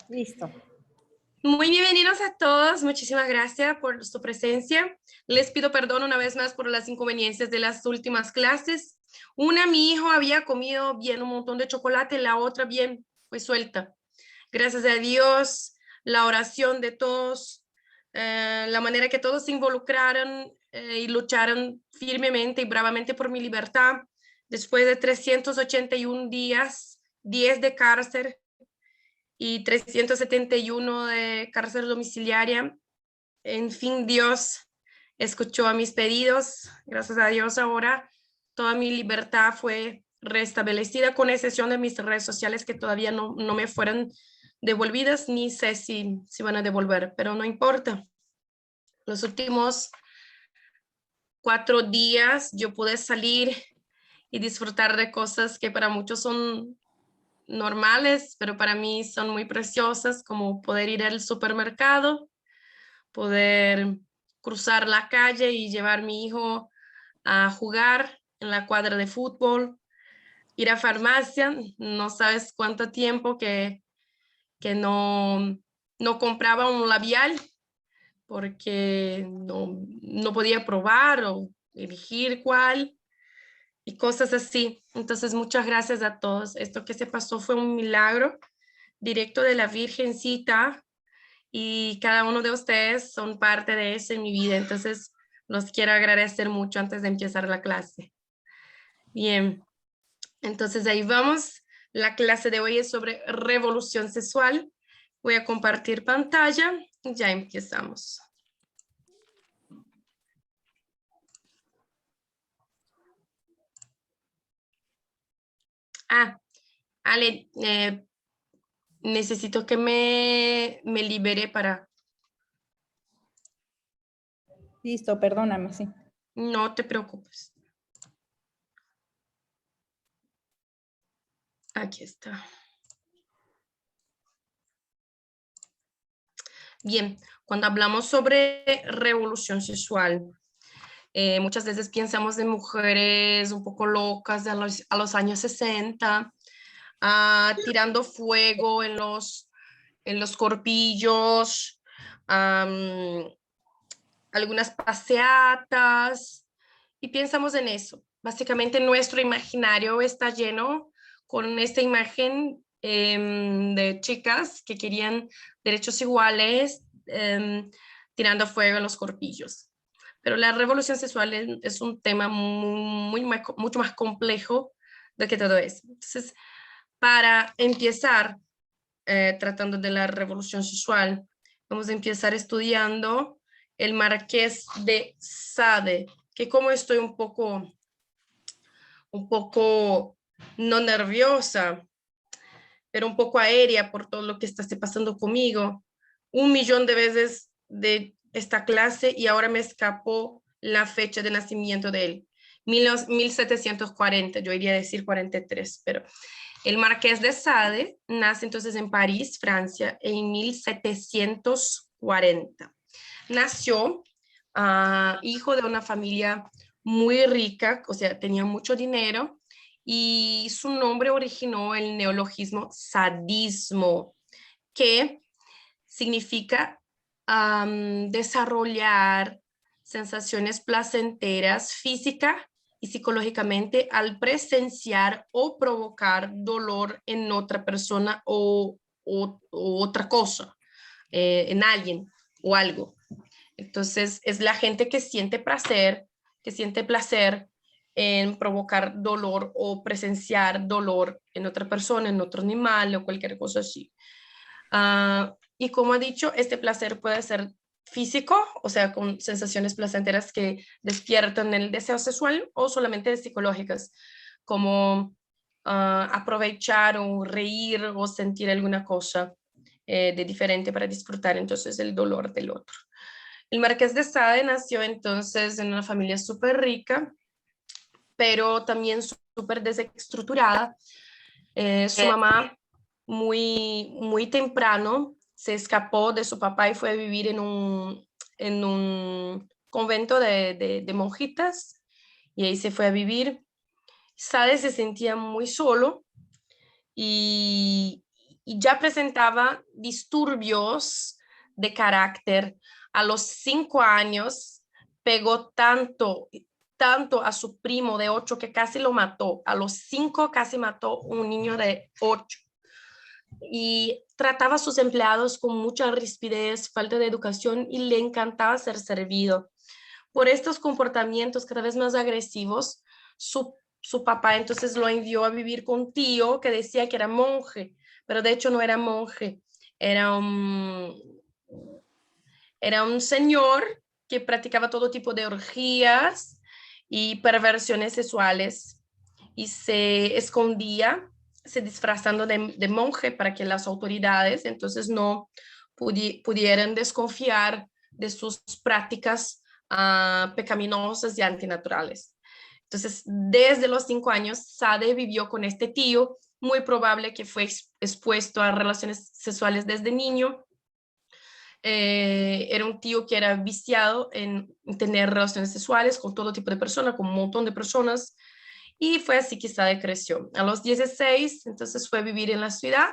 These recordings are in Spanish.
Listo. Muy bienvenidos a todos, muchísimas gracias por su presencia. Les pido perdón una vez más por las inconveniencias de las últimas clases. Mi hijo había comido bien un montón de chocolate, la otra bien, pues suelta. Gracias a Dios, la oración de todos, la manera que todos se involucraron y lucharon firmemente y bravamente por mi libertad. Después de 381 días, 10 de cárcel, y 371 de cárcel domiciliaria. En fin, Dios escuchó a mis pedidos. Gracias a Dios ahora toda mi libertad fue restablecida, con excepción de mis redes sociales que todavía no me fueron devolvidas, ni sé si van a devolver, pero no importa. Los últimos 4 días yo pude salir y disfrutar de cosas que para muchos son normales, pero para mí son muy preciosas, como poder ir al supermercado, poder cruzar la calle y llevar a mi hijo a jugar en la cuadra de fútbol, ir a farmacia. No sabes cuánto tiempo que no compraba un labial porque no podía probar o elegir cuál y cosas así. Entonces, muchas gracias a todos. Esto que se pasó fue un milagro directo de la Virgencita, y cada uno de ustedes son parte de eso en mi vida. Entonces, los quiero agradecer mucho antes de empezar la clase. Bien, entonces ahí vamos. La clase de hoy es sobre revolución sexual. Voy a compartir pantalla y ya empezamos. Ale, necesito que me libere para... Listo, perdóname, sí. No te preocupes. Aquí está. Bien, cuando hablamos sobre revolución sexual, muchas veces pensamos en mujeres un poco locas de a los años 60, tirando fuego en los corpillos, algunas paseatas, y pensamos en eso. Básicamente nuestro imaginario está lleno con esta imagen de chicas que querían derechos iguales, tirando fuego en los corpillos. Pero la revolución sexual es un tema mucho más complejo de que todo eso. Entonces, para empezar tratando de la revolución sexual, vamos a empezar estudiando el Marqués de Sade, que como estoy un poco no nerviosa, pero un poco aérea por todo lo que está pasando conmigo, 1 millón de veces de esta clase y ahora me escapó la fecha de nacimiento de él, 1740, yo iría a decir 43, pero el Marqués de Sade nace entonces en París, Francia, en 1740. Nació hijo de una familia muy rica, o sea, tenía mucho dinero, y su nombre originó el neologismo sadismo, que significa desarrollar sensaciones placenteras física y psicológicamente al presenciar o provocar dolor en otra persona o otra cosa, en alguien o algo. Entonces, es la gente que siente placer en provocar dolor o presenciar dolor en otra persona, en otro animal o cualquier cosa así. Y como he dicho, este placer puede ser físico, o sea, con sensaciones placenteras que despiertan el deseo sexual, o solamente psicológicas, como aprovechar o reír o sentir alguna cosa de diferente para disfrutar entonces el dolor del otro. El Marqués de Sade nació entonces en una familia súper rica, pero también súper desestructurada. Su mamá muy temprano se escapó de su papá y fue a vivir en un convento de monjitas, y ahí se fue a vivir. Sade se sentía muy solo y, y ya presentaba disturbios de carácter. A los 5 años pegó tanto a su primo de 8 que casi lo mató. A los 5 casi mató un niño de 8. Y trataba a sus empleados con mucha rispidez, falta de educación y le encantaba ser servido. Por estos comportamientos cada vez más agresivos, su papá entonces lo envió a vivir con un tío que decía que era monje, pero de hecho no era monje, era un señor que practicaba todo tipo de orgías y perversiones sexuales y se escondía, se disfrazando de monje para que las autoridades entonces no pudieran desconfiar de sus prácticas pecaminosas y antinaturales. Entonces, desde los 5 años, Sade vivió con este tío, muy probable que fue expuesto a relaciones sexuales desde niño. Era un tío que era viciado en tener relaciones sexuales con todo tipo de personas, con un montón de personas, y fue así que Sade creció. A los 16, entonces fue a vivir en la ciudad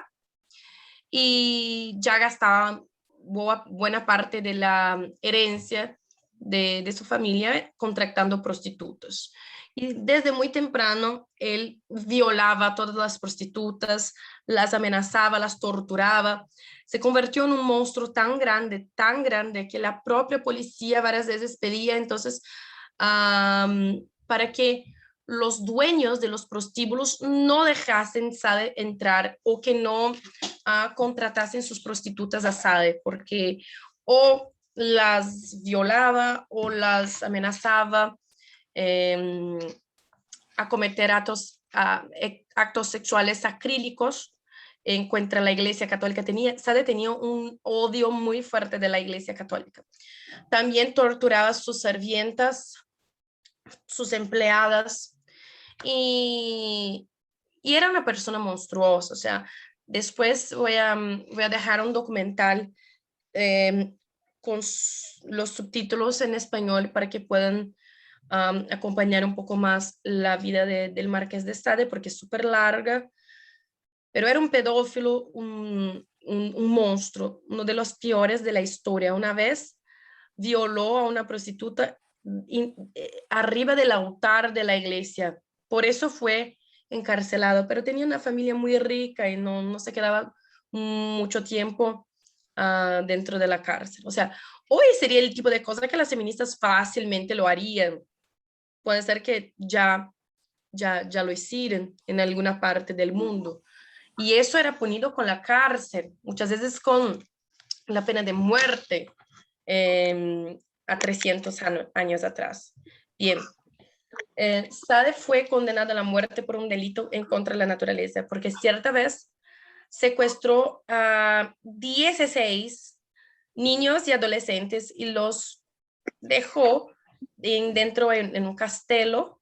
y ya gastaba buena parte de la herencia de su familia contratando prostitutas. Y desde muy temprano él violaba a todas las prostitutas, las amenazaba, las torturaba. Se convirtió en un monstruo tan grande que la propia policía varias veces pedía entonces para que los dueños de los prostíbulos no dejasen Sade entrar o que no contratasen sus prostitutas a Sade, porque o las violaba o las amenazaba a cometer actos sexuales acrílicos en contra la Iglesia Católica. Sade tenía un odio muy fuerte de la Iglesia Católica. También torturaba a sus servientas, sus empleadas, y era una persona monstruosa. O sea, después voy a dejar un documental con los subtítulos en español para que puedan acompañar un poco más la vida del Marqués de Sade, porque es súper larga, pero era un pedófilo, un monstruo, uno de los peores de la historia. Una vez violó a una prostituta arriba del altar de la iglesia, por eso fue encarcelado, pero tenía una familia muy rica y no se quedaba mucho tiempo dentro de la cárcel. O sea, hoy sería el tipo de cosa que las feministas fácilmente lo harían. Puede ser que ya lo hicieron en alguna parte del mundo. Y eso era punido con la cárcel, muchas veces con la pena de muerte, a 300 años atrás. Bien, Sade fue condenado a la muerte por un delito en contra de la naturaleza, porque cierta vez secuestró a 16 niños y adolescentes y los dejó dentro en un castelo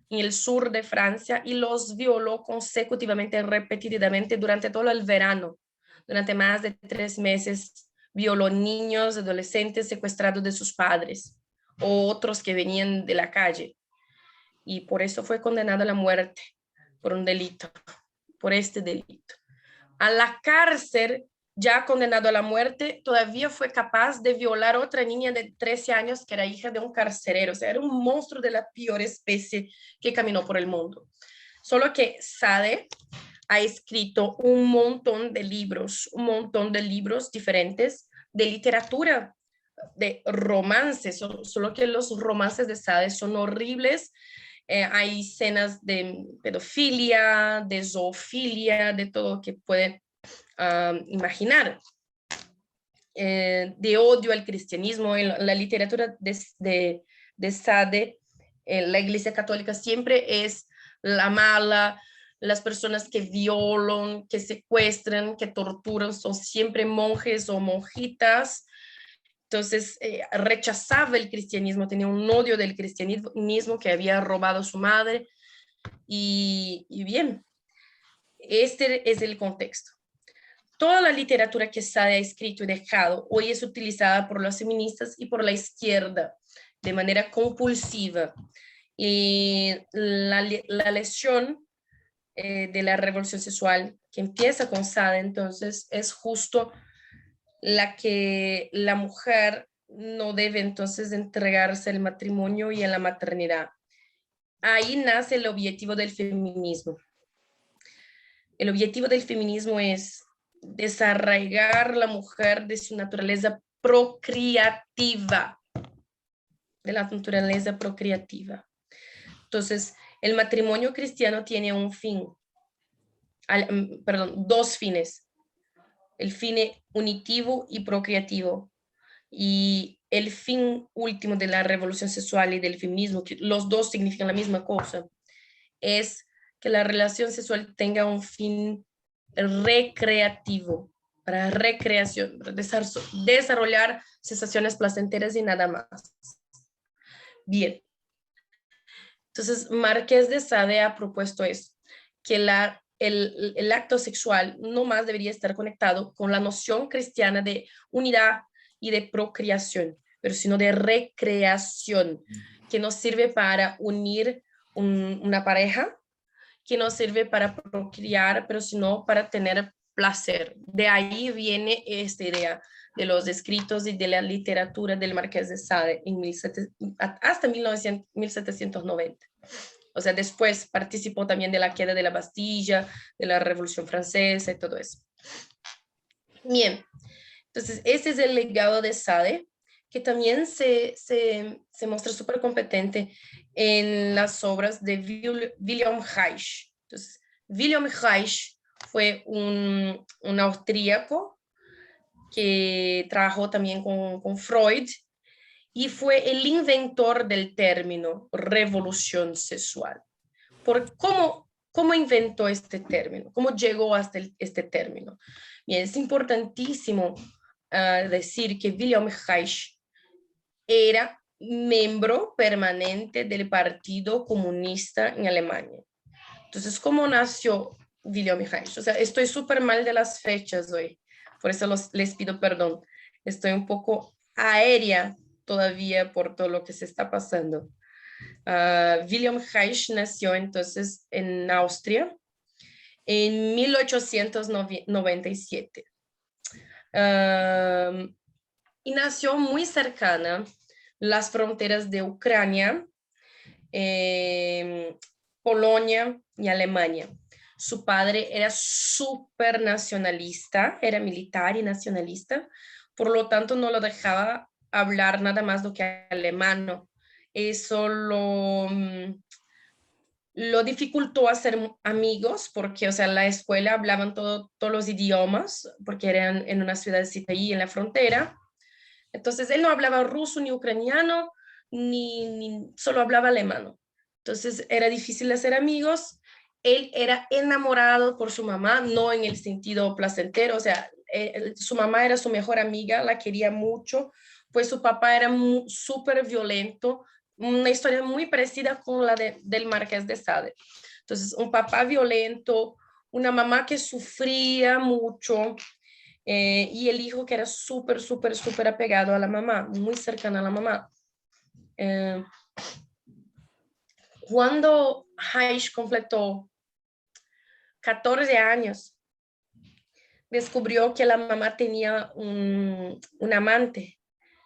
en el sur de Francia y los violó consecutivamente, repetidamente durante todo el verano. Durante más de 3 meses violó niños, adolescentes secuestrados de sus padres o otros que venían de la calle. Y por eso fue condenado a la muerte por un delito, por este delito. A la cárcel, ya condenado a la muerte, todavía fue capaz de violar a otra niña de 13 años que era hija de un carcelero. O sea, era un monstruo de la peor especie que caminó por el mundo. Solo que Sade ha escrito un montón de libros diferentes de literatura, de romances, solo que los romances de Sade son horribles. Hay escenas de pedofilia, de zoofilia, de todo lo que pueden imaginar, de odio al cristianismo. En la literatura de Sade, la Iglesia Católica siempre es la mala, las personas que violan, que secuestran, que torturan, son siempre monjes o monjitas. Entonces, rechazaba el cristianismo, tenía un odio del cristianismo que había robado a su madre. Y bien, este es el contexto. Toda la literatura que Sade ha escrito y dejado hoy es utilizada por las feministas y por la izquierda de manera compulsiva. Y la lesión de la revolución sexual que empieza con Sade, entonces es justo la que la mujer no debe entonces entregarse al matrimonio y a la maternidad. Ahí nace el objetivo del feminismo. El objetivo del feminismo es desarraigar la mujer de su naturaleza procreativa, de la naturaleza procreativa. Entonces, el matrimonio cristiano tiene un fin, perdón, dos fines, el fin unitivo y procreativo. Y el fin último de la revolución sexual y del feminismo, que los dos significan la misma cosa, es que la relación sexual tenga un fin recreativo, para recreación, para desarrollar sensaciones placenteras y nada más. Bien, entonces Marqués de Sade ha propuesto eso, que el acto sexual no más debería estar conectado con la noción cristiana de unidad y de procreación, pero sino de recreación, que nos sirve para unir una pareja, que no sirve para procrear, pero sino para tener placer. De ahí viene esta idea de los escritos y de la literatura del Marqués de Sade hasta 1790. O sea, después participó también de la queda de la Bastilla, de la Revolución Francesa y todo eso. Bien, entonces ese es el legado de Sade, que también se muestra súper competente en las obras de Wilhelm Reich. Entonces, Wilhelm Reich fue un austríaco que trabajó también con Freud y fue el inventor del término revolución sexual. ¿Cómo inventó este término? ¿Cómo llegó hasta este término? Bien, es importantísimo decir que Wilhelm Reich era miembro permanente del Partido Comunista en Alemania. Entonces, ¿cómo nació Wilhelm Reich? O sea, estoy súper mal de las fechas hoy, por eso les pido perdón. Estoy un poco aérea todavía por todo lo que se está pasando. Wilhelm Reich nació entonces en Austria en 1897. Y nació muy cercana las fronteras de Ucrania, Polonia y Alemania. Su padre era súper nacionalista, era militar y nacionalista, por lo tanto no lo dejaba hablar nada más lo que alemán. Eso lo dificultó hacer amigos porque, o sea, en la escuela hablaban todos los idiomas porque eran en una ciudadcita ahí en la frontera. Entonces, él no hablaba ruso ni ucraniano, ni solo hablaba alemán. Entonces, era difícil hacer amigos. Él era enamorado por su mamá, no en el sentido placentero, o sea, su mamá era su mejor amiga, la quería mucho, pues su papá era súper violento, una historia muy parecida con la del Marqués de Sade. Entonces, un papá violento, una mamá que sufría mucho, y el hijo que era súper, súper, súper apegado a la mamá, muy cercano a la mamá. Cuando Reich completó 14 años, descubrió que la mamá tenía un amante,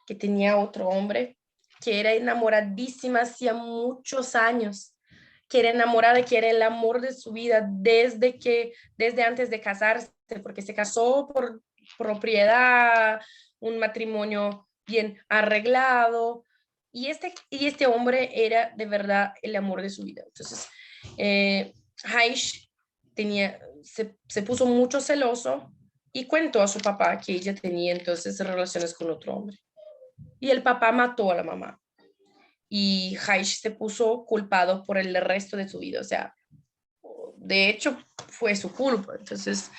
que tenía otro hombre, que era enamoradísima hacía muchos años, que era enamorada, que era el amor de su vida desde antes de casarse, porque se casó por propiedad, un matrimonio bien arreglado, y este hombre era de verdad el amor de su vida. Entonces, Reich se puso mucho celoso y contó a su papá que ella tenía entonces relaciones con otro hombre. Y el papá mató a la mamá. Y Reich se puso culpado por el resto de su vida. O sea, de hecho, fue su culpa. Entonces,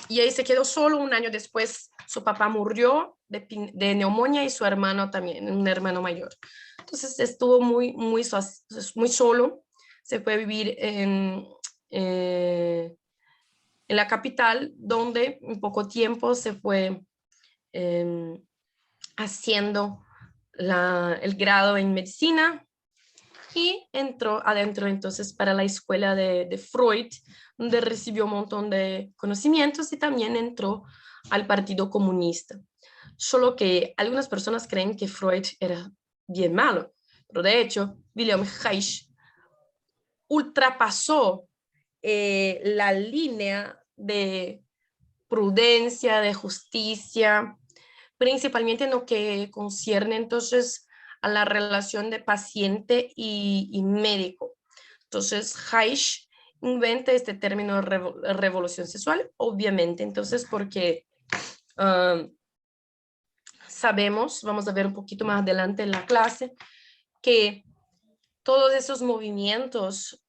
y ahí se quedó solo. Un año después, su papá murió de neumonía y su hermano también, un hermano mayor. Entonces, estuvo muy solo. Se fue a vivir en la capital, donde en poco tiempo se fue haciendo el grado en medicina y entró adentro entonces para la escuela de Freud, donde recibió un montón de conocimientos y también entró al Partido Comunista. Solo que algunas personas creen que Freud era bien malo, pero de hecho Wilhelm Reich ultrapasó la línea de prudencia, de justicia, principalmente en lo que concierne entonces a la relación de paciente y médico. Entonces, Reich inventa este término revolución sexual, obviamente, entonces porque sabemos, vamos a ver un poquito más adelante en la clase, que todos esos movimientos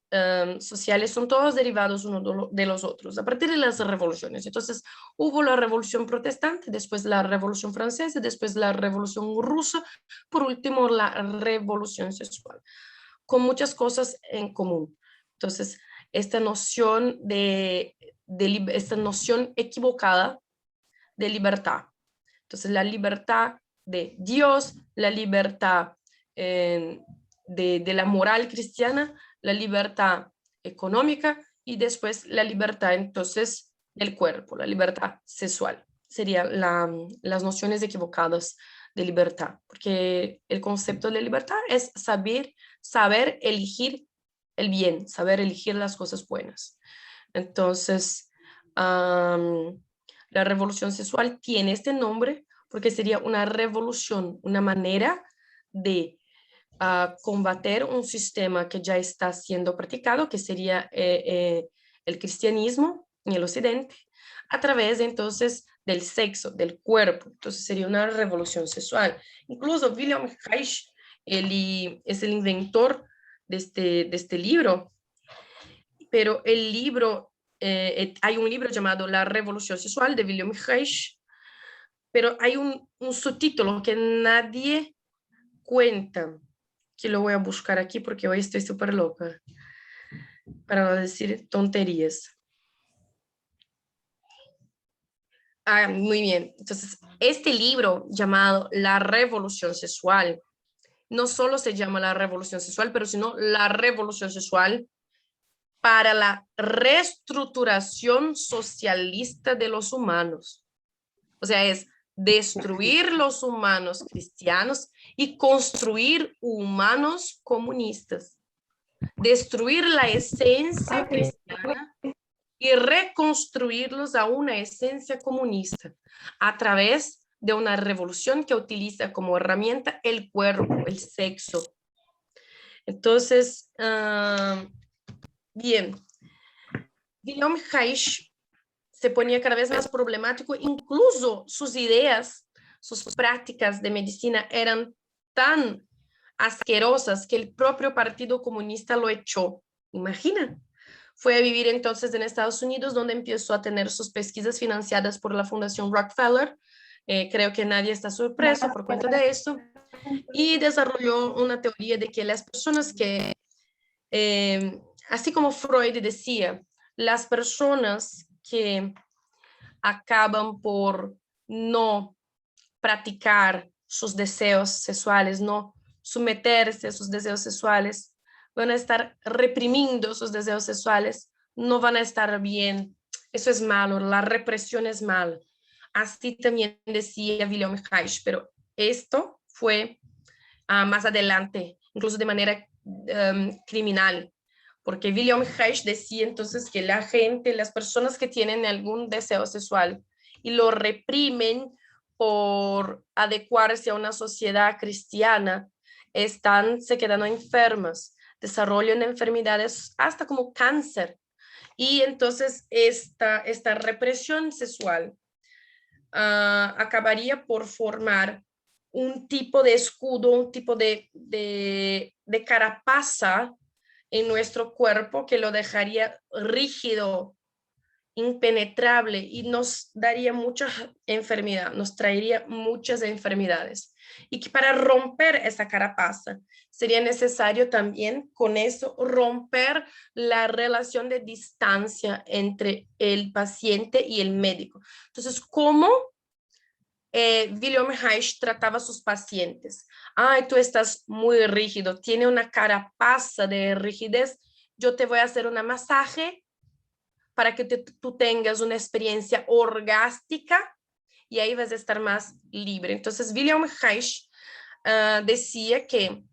sociales son todos derivados uno de los otros a partir de las revoluciones. Entonces hubo la revolución protestante, después la revolución francesa, después la revolución rusa, por último la revolución sexual, con muchas cosas en común. Entonces esta noción esta noción equivocada de libertad. Entonces la libertad de Dios, la libertad de la moral cristiana, la libertad económica y después la libertad entonces del cuerpo, la libertad sexual. Serían las nociones equivocadas de libertad, porque el concepto de libertad es saber elegir el bien, saber elegir las cosas buenas. Entonces, la revolución sexual tiene este nombre porque sería una revolución, una manera de combater un sistema que ya está siendo practicado, que sería el cristianismo en el occidente, a través entonces del sexo, del cuerpo. Entonces sería una revolución sexual. Incluso Wilhelm Reich, él es el inventor de este libro, pero el libro, hay un libro llamado La Revolución Sexual de Wilhelm Reich, pero hay un subtítulo que nadie cuenta, que lo voy a buscar aquí porque hoy estoy súper loca, para no decir tonterías. Muy bien. Entonces, este libro llamado La Revolución Sexual, no solo se llama La Revolución Sexual, pero sino La Revolución Sexual para la reestructuración socialista de los humanos. O sea, es destruir los humanos cristianos y construir humanos comunistas. Destruir la esencia cristiana y reconstruirlos a una esencia comunista a través de una revolución que utiliza como herramienta el cuerpo, el sexo. Entonces, bien, Wilhelm Reich se ponía cada vez más problemático, incluso sus ideas, sus prácticas de medicina eran tan asquerosas que el propio Partido Comunista lo echó. Imagina. Fue a vivir entonces en Estados Unidos, donde empezó a tener sus pesquisas financiadas por la Fundación Rockefeller. Creo que nadie está sorpreso por cuenta de esto. Y desarrolló una teoría de que las personas que, así como Freud decía, las personas que acaban por no practicar sus deseos sexuales, no someterse a sus deseos sexuales, van a estar reprimiendo sus deseos sexuales, no van a estar bien. Eso es malo, la represión es mal. Así también decía Wilhelm Reich, pero esto fue más adelante, incluso de manera criminal, porque Wilhelm Reich decía entonces que la gente, las personas que tienen algún deseo sexual y lo reprimen por adecuarse a una sociedad cristiana, se quedando enfermas, desarrollan enfermedades hasta como cáncer. Y entonces esta represión sexual acabaría por formar un tipo de escudo, un tipo de carapaza en nuestro cuerpo que lo dejaría rígido, impenetrable y nos daría mucha enfermedad, nos traería muchas enfermedades. Y que para romper esa carapaza sería necesario también con eso romper la relación de distancia entre el paciente y el médico. Entonces, ¿cómo William Reich trataba a sus pacientes. Ay, tú estás muy rígido, tiene una carapaza de rigidez. Yo te voy a hacer una masaje para que tú tengas una experiencia orgástica y ahí vas a estar más libre. Entonces, William Reich decía que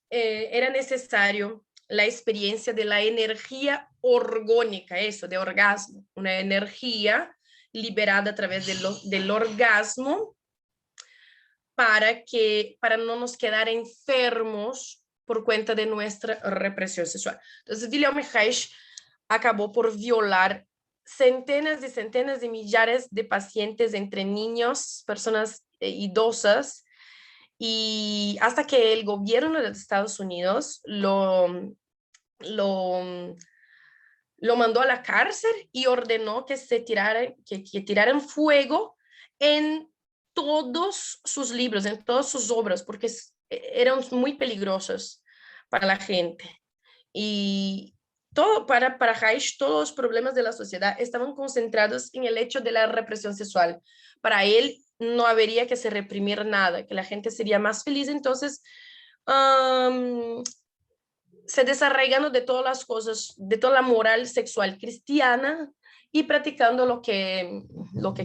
era necesario la experiencia de la energía orgónica, eso, de orgasmo, una energía liberada a través del orgasmo para no nos quedar enfermos por cuenta de nuestra represión sexual. Entonces, William Reich acabó por violar centenas de millares de pacientes entre niños, personas idosas, y hasta que el gobierno de Estados Unidos lo mandó a la cárcel y ordenó que se tiraran fuego en todos sus libros, en todas sus obras, porque eran muy peligrosos para la gente. Y todo para Reich, todos los problemas de la sociedad estaban concentrados en el hecho de la represión sexual. Para él no habría que se reprimir nada, que la gente sería más feliz. Entonces, se desarraigando de todas las cosas, de toda la moral sexual cristiana y practicando lo que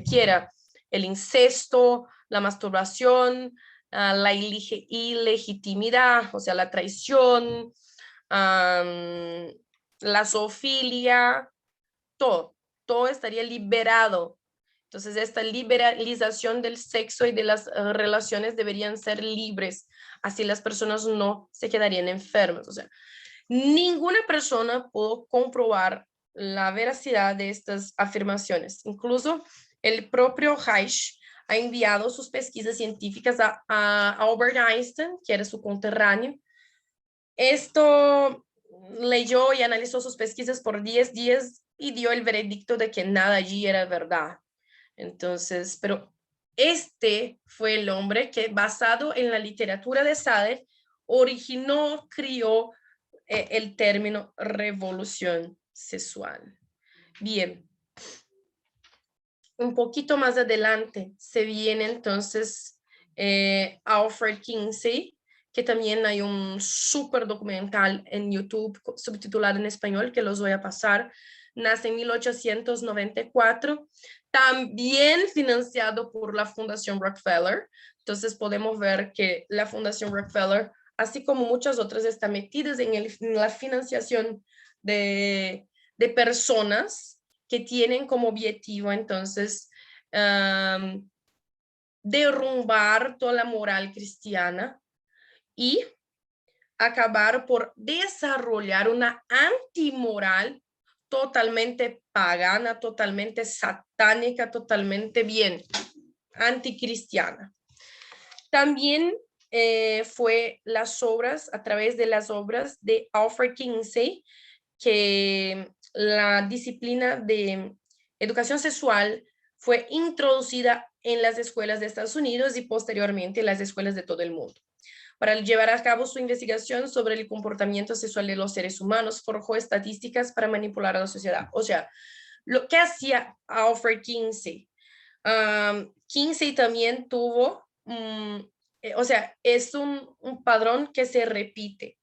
quiera, el incesto, la masturbación, la ilegitimidad, o sea, la traición, la zoofilia, todo estaría liberado. Entonces, esta liberalización del sexo y de las relaciones deberían ser libres, así las personas no se quedarían enfermas. O sea, ninguna persona pudo comprobar la veracidad de estas afirmaciones. Incluso el propio Reich ha enviado sus pesquisas científicas a Albert Einstein, que era su conterráneo. Esto leyó y analizó sus pesquisas por 10 días y dio el veredicto de que nada allí era verdad. Entonces, pero este fue el hombre que, basado en la literatura de Sade, originó, crió el término revolución sexual. Bien, un poquito más adelante se viene entonces Alfred Kinsey, que también hay un súper documental en YouTube subtitulado en español que los voy a pasar. Nace en 1894, también financiado por la Fundación Rockefeller. Entonces podemos ver que la Fundación Rockefeller, así como muchas otras, están metidas en la financiación de personas que tienen como objetivo entonces derrumbar toda la moral cristiana y acabar por desarrollar una antimoral totalmente pagana, totalmente satánica, totalmente anticristiana. También fue a través de las obras de Alfred Kinsey, que la disciplina de educación sexual fue introducida en las escuelas de Estados Unidos y posteriormente en las escuelas de todo el mundo. Para llevar a cabo su investigación sobre el comportamiento sexual de los seres humanos, forjó estadísticas para manipular a la sociedad. O sea, lo que hacía Alfred Kinsey. Kinsey también tuvo, o sea, es un padrón que se repite.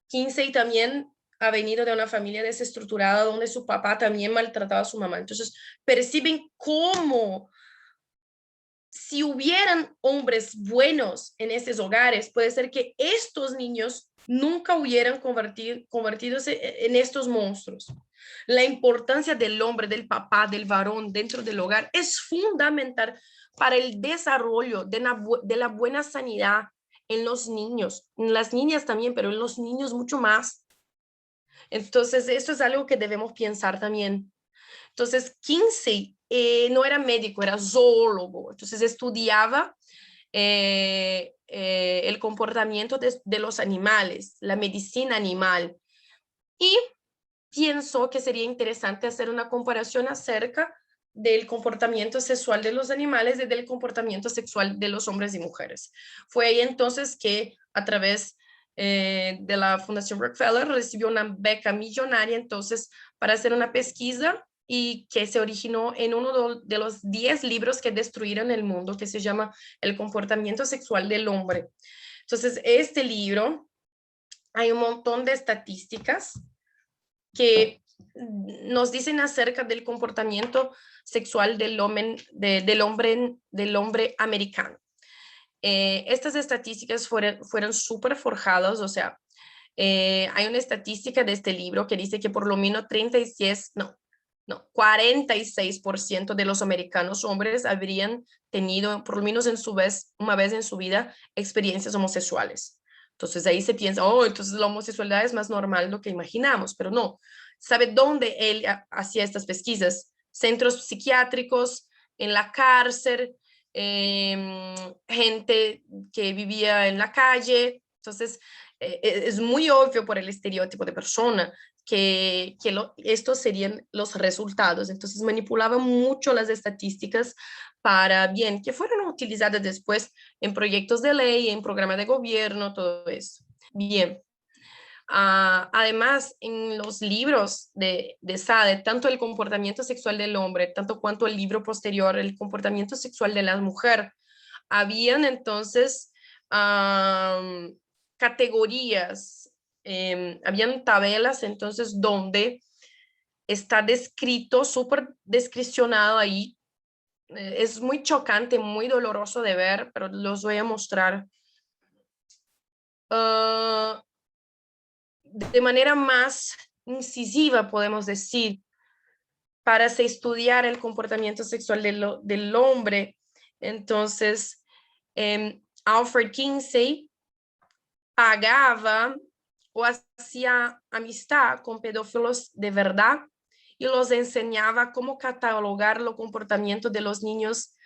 Kinsey también ha venido de una familia desestructurada donde su papá también maltrataba a su mamá. Entonces, perciben cómo si hubieran hombres buenos en esos hogares, puede ser que estos niños nunca hubieran convertido en estos monstruos. La importancia del hombre, del papá, del varón dentro del hogar es fundamental para el desarrollo de la buena sanidad en los niños, en las niñas también, pero en los niños mucho más. Entonces, eso es algo que debemos pensar también. Entonces, Kinsey no era médico, era zoólogo. Entonces, estudiaba el comportamiento de los animales, la medicina animal. Y pienso que sería interesante hacer una comparación acerca del comportamiento sexual de los animales y del comportamiento sexual de los hombres y mujeres. Fue ahí entonces que a través de la Fundación Rockefeller recibió una beca millonaria entonces para hacer una pesquisa y que se originó en uno de los 10 libros que destruyeron el mundo, que se llama El comportamiento sexual del hombre. Entonces, este libro, hay un montón de estadísticas que nos dicen acerca del comportamiento sexual del hombre americano. Estas estadísticas fueron súper forjadas, o sea, hay una estadística de este libro que dice que por lo menos 46% de los americanos hombres habrían tenido, por lo menos una vez en su vida, experiencias homosexuales. Entonces ahí se piensa, oh, entonces la homosexualidad es más normal de lo que imaginamos, pero no. ¿Sabe dónde él hacía estas pesquisas? Centros psiquiátricos, en la cárcel, gente que vivía en la calle. Entonces, es muy obvio por el estereotipo de persona que estos serían los resultados. Entonces, manipulaba mucho las estadísticas para, bien, que fueron utilizadas después en proyectos de ley, en programas de gobierno, todo eso. Bien. Además, en los libros de Sade, tanto el comportamiento sexual del hombre, tanto cuanto el libro posterior, el comportamiento sexual de la mujer, habían entonces categorías, habían tabelas entonces donde está descrito, súper descripcionado ahí. Es muy chocante, muy doloroso de ver, pero los voy a mostrar. De manera más incisiva, podemos decir, para se estudiar el comportamiento sexual del hombre. Entonces, Alfred Kinsey pagaba o hacía amistad con pedófilos de verdad y los enseñaba cómo catalogar el comportamiento de los niños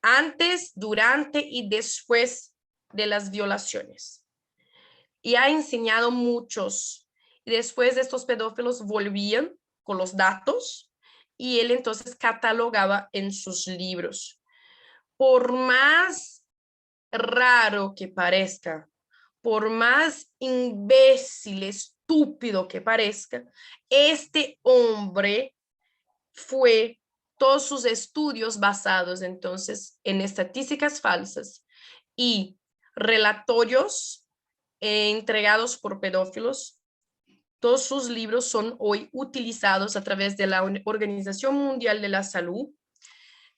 antes, durante y después de las violaciones. Y ha enseñado muchos. Y después estos pedófilos volvían con los datos y él entonces catalogaba en sus libros. Por más raro que parezca, por más imbécil, estúpido que parezca, este hombre fue todos sus estudios basados entonces en estadísticas falsas y relatorios entregados por pedófilos. Todos sus libros son hoy utilizados a través de la Organización Mundial de la Salud,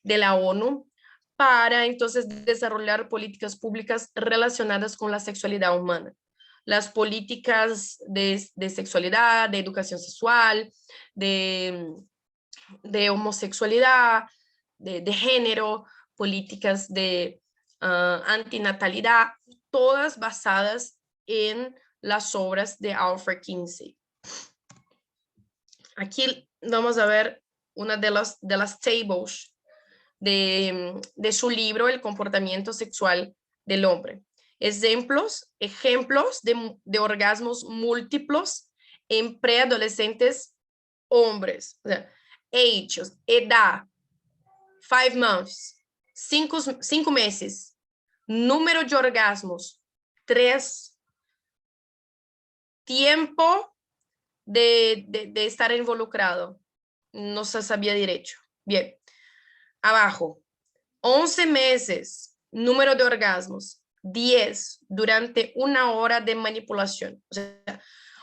de la ONU, para entonces desarrollar políticas públicas relacionadas con la sexualidad humana. Las políticas de sexualidad, de educación sexual, de homosexualidad, de género, políticas de antinatalidad, todas basadas en las obras de Alfred Kinsey. Aquí vamos a ver una de las tables de su libro El comportamiento sexual del hombre. Ejemplos de orgasmos múltiplos en preadolescentes hombres. O sea, age, edad, 5 months, 5 meses, número de orgasmos, 3, tiempo de estar involucrado, no se sabía derecho. Bien, abajo, 11 meses, número de orgasmos, 10 durante 1 hora de manipulación.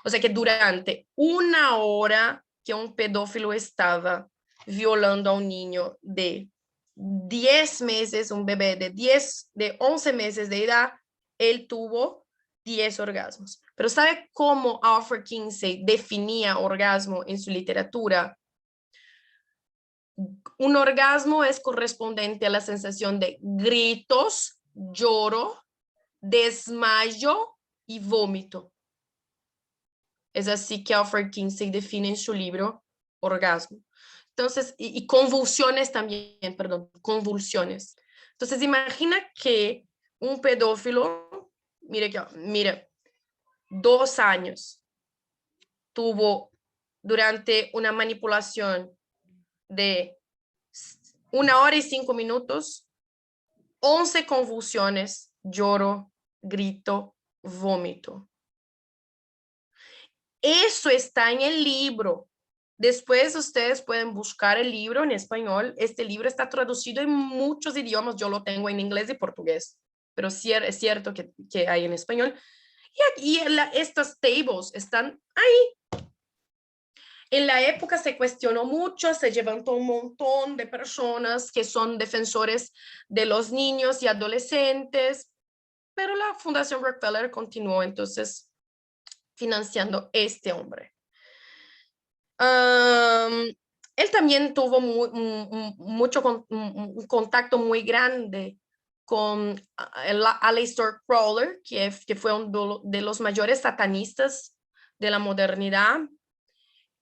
O sea que durante 1 hora que un pedófilo estaba violando a un niño de 10 meses, un bebé de 11 meses de edad, él tuvo 10 orgasmos. Pero ¿sabe cómo Alfred Kinsey definía orgasmo en su literatura? Un orgasmo es correspondiente a la sensación de gritos, lloro, desmayo y vómito. Es así que Alfred Kinsey define en su libro orgasmo. Entonces, y convulsiones también, perdón, convulsiones. Entonces, imagina que un pedófilo, mire, 2 años tuvo durante una manipulación de 1 hora y 5 minutos, 11 convulsiones, lloro, grito, vómito. Eso está en el libro. Después ustedes pueden buscar el libro en español. Este libro está traducido en muchos idiomas. Yo lo tengo en inglés y portugués, pero sí es cierto que hay en español. Y aquí estas tables están ahí. En la época se cuestionó mucho, se levantó un montón de personas que son defensores de los niños y adolescentes, pero la Fundación Rockefeller continuó entonces financiando este hombre. Él también tuvo un contacto muy grande con Aleister Crowley, que fue uno de los mayores satanistas de la modernidad.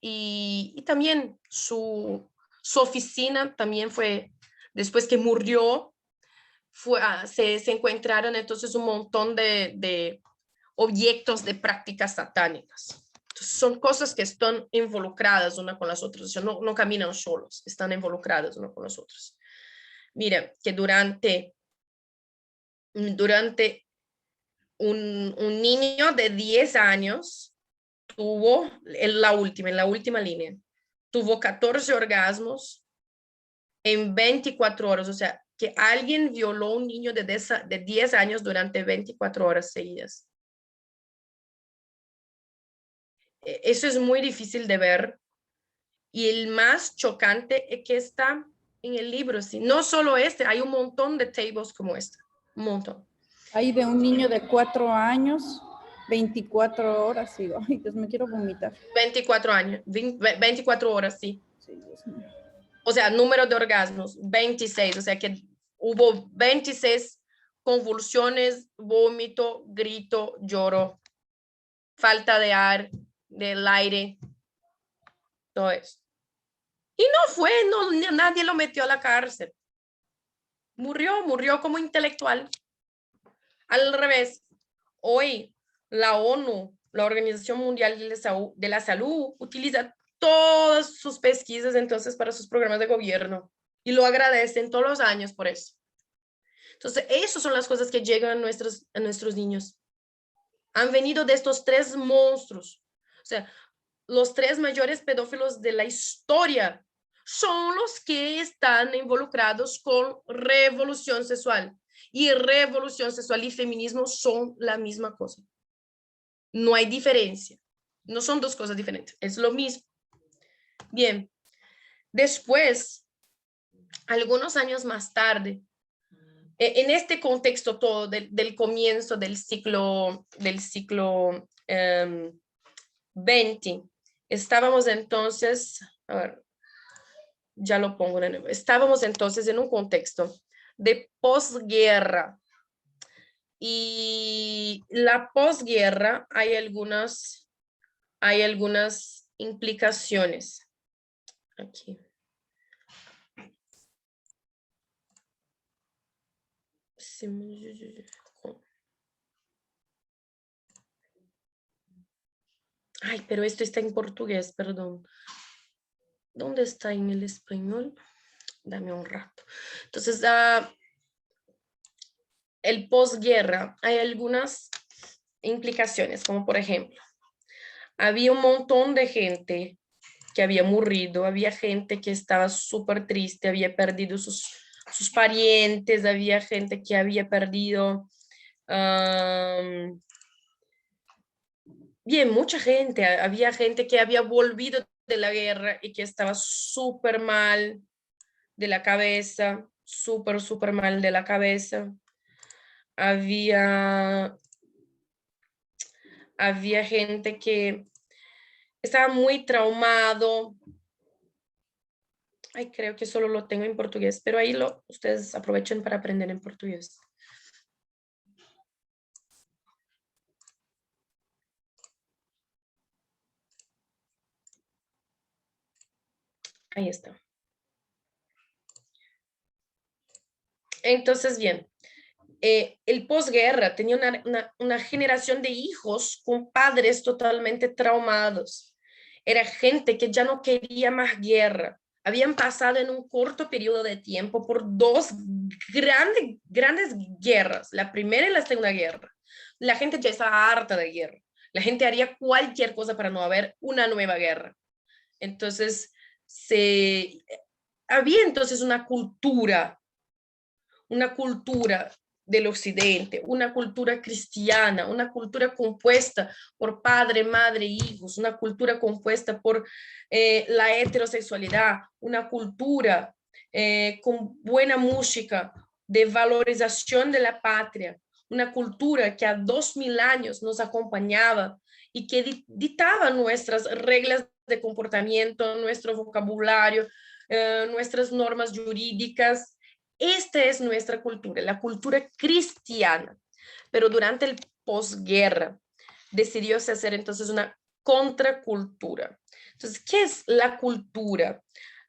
Y también su oficina también fue, después que murió, se encontraron entonces un montón de objetos de prácticas satánicas. Entonces, son cosas que están involucradas una con las otras, o sea, no caminan solos, están involucradas una con las otras. Mira, que durante un niño de 10 años tuvo, en la última línea, tuvo 14 orgasmos en 24 horas, o sea, que alguien violó a un niño de 10 años durante 24 horas seguidas. Eso es muy difícil de ver. Y el más chocante es que está en el libro, ¿sí? No solo este, hay un montón de tables como este, un montón. Hay de un niño de 4 años, 24 horas, digo, ay, Dios, me quiero vomitar. 24 años, 24 horas, sí. Sí, Dios mío. O sea, número de orgasmos, 26, o sea que hubo 26 convulsiones, vómito, grito, lloro, falta de ar, del aire, todo eso. Y no fue, nadie lo metió a la cárcel. Murió como intelectual. Al revés, hoy la ONU, la Organización Mundial de la Salud, utiliza todas sus pesquisas entonces para sus programas de gobierno y lo agradecen todos los años por eso. Entonces, esas son las cosas que llegan a nuestros niños. Han venido de estos 3 monstruos. O sea, los 3 mayores pedófilos de la historia son los que están involucrados con revolución sexual. Y revolución sexual y feminismo son la misma cosa. No hay diferencia. No son 2 cosas diferentes. Es lo mismo. Bien. Después, algunos años más tarde, en este contexto todo del comienzo del siglo XX, estábamos entonces, a ver, ya lo pongo de nuevo, estábamos entonces en un contexto de posguerra. Y la posguerra hay algunas implicaciones. Aquí. Ay, pero esto está en portugués, perdón. ¿Dónde está en el español? Dame un rato. Entonces, el posguerra, hay algunas implicaciones, como por ejemplo, había un montón de gente que había morido, había gente que estaba súper triste, había perdido sus parientes, había gente que había perdido, bien, mucha gente, había gente que había volvido de la guerra y que estaba súper mal de la cabeza, súper mal de la cabeza. Había gente que estaba muy traumado. Ay, creo que solo lo tengo en portugués, pero ahí ustedes aprovechen para aprender en portugués. Ahí está. Entonces, bien, el posguerra tenía una generación de hijos con padres totalmente traumados. Era gente que ya no quería más guerra. Habían pasado en un corto periodo de tiempo por 2 grandes guerras, la Primera y la Segunda Guerra. La gente ya estaba harta de guerra. La gente haría cualquier cosa para no haber una nueva guerra. Entonces, había entonces una cultura del occidente, una cultura cristiana, una cultura compuesta por padre, madre, hijos, una cultura compuesta por la heterosexualidad, una cultura con buena música, de valorización de la patria, una cultura que a 2000 años nos acompañaba y que dictaba nuestras reglas de comportamiento, nuestro vocabulario, nuestras normas jurídicas. Esta es nuestra cultura, la cultura cristiana. Pero durante el posguerra decidió hacer entonces una contracultura. Entonces, ¿qué es la cultura?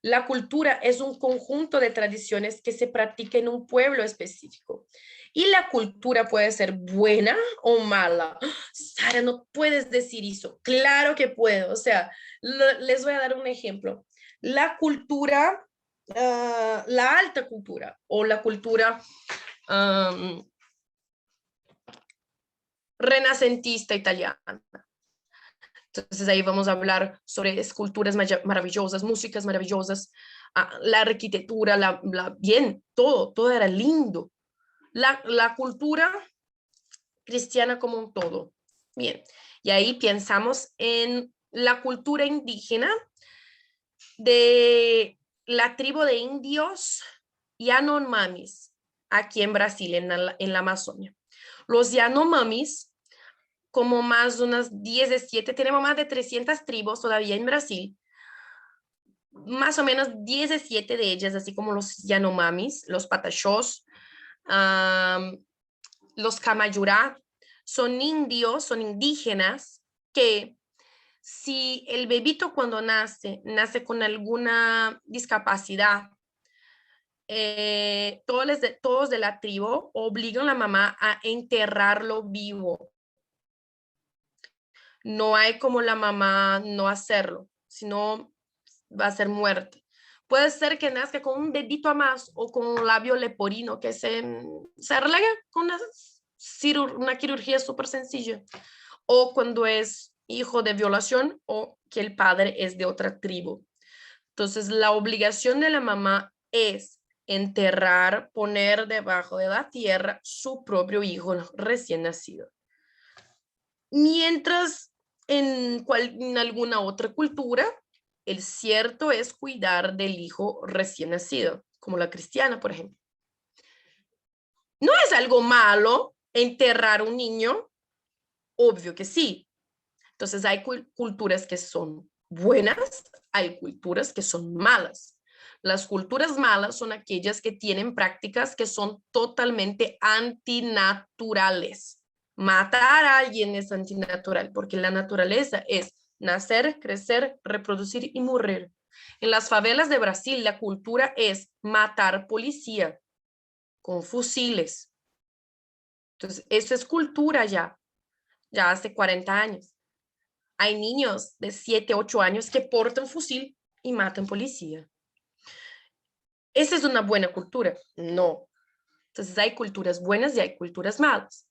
La cultura es un conjunto de tradiciones que se practica en un pueblo específico. Y la cultura puede ser buena o mala. Sara, no puedes decir eso. Claro que puedo. O sea, les voy a dar un ejemplo. La cultura, la alta cultura o la cultura renacentista italiana. Entonces ahí vamos a hablar sobre esculturas maravillosas, músicas maravillosas, la arquitectura, bien, todo era lindo. La cultura cristiana como un todo. Bien, y ahí pensamos en la cultura indígena de la tribu de indios Yanomamis, aquí en Brasil, en la Amazonia. Los Yanomamis, como más unas 17, tenemos más de 300 tribus todavía en Brasil, más o menos 17 de ellas, así como los Yanomamis, los Pataxós, los Camayurá, son indios, son indígenas que si el bebito cuando nace con alguna discapacidad, todos de la tribu obligan a la mamá a enterrarlo vivo. No hay como la mamá no hacerlo, sino va a ser muerta. Puede ser que nazca con un dedito a más o con un labio leporino que se arregla con una quirugía súper sencilla. O cuando es hijo de violación o que el padre es de otra tribu. Entonces, la obligación de la mamá es enterrar, poner debajo de la tierra su propio hijo recién nacido. Mientras en alguna otra cultura, el cierto es cuidar del hijo recién nacido, como la cristiana, por ejemplo. ¿No es algo malo enterrar un niño? Obvio que sí. Entonces hay culturas que son buenas, hay culturas que son malas. Las culturas malas son aquellas que tienen prácticas que son totalmente antinaturales. Matar a alguien es antinatural porque la naturaleza es nacer, crecer, reproducir y morir. En las favelas de Brasil, la cultura es matar policía con fusiles. Entonces, eso es cultura ya hace 40 años. Hay niños de 7, 8 años que portan fusil y matan policía. ¿Esa es una buena cultura? No. Entonces hay culturas buenas y hay culturas malas.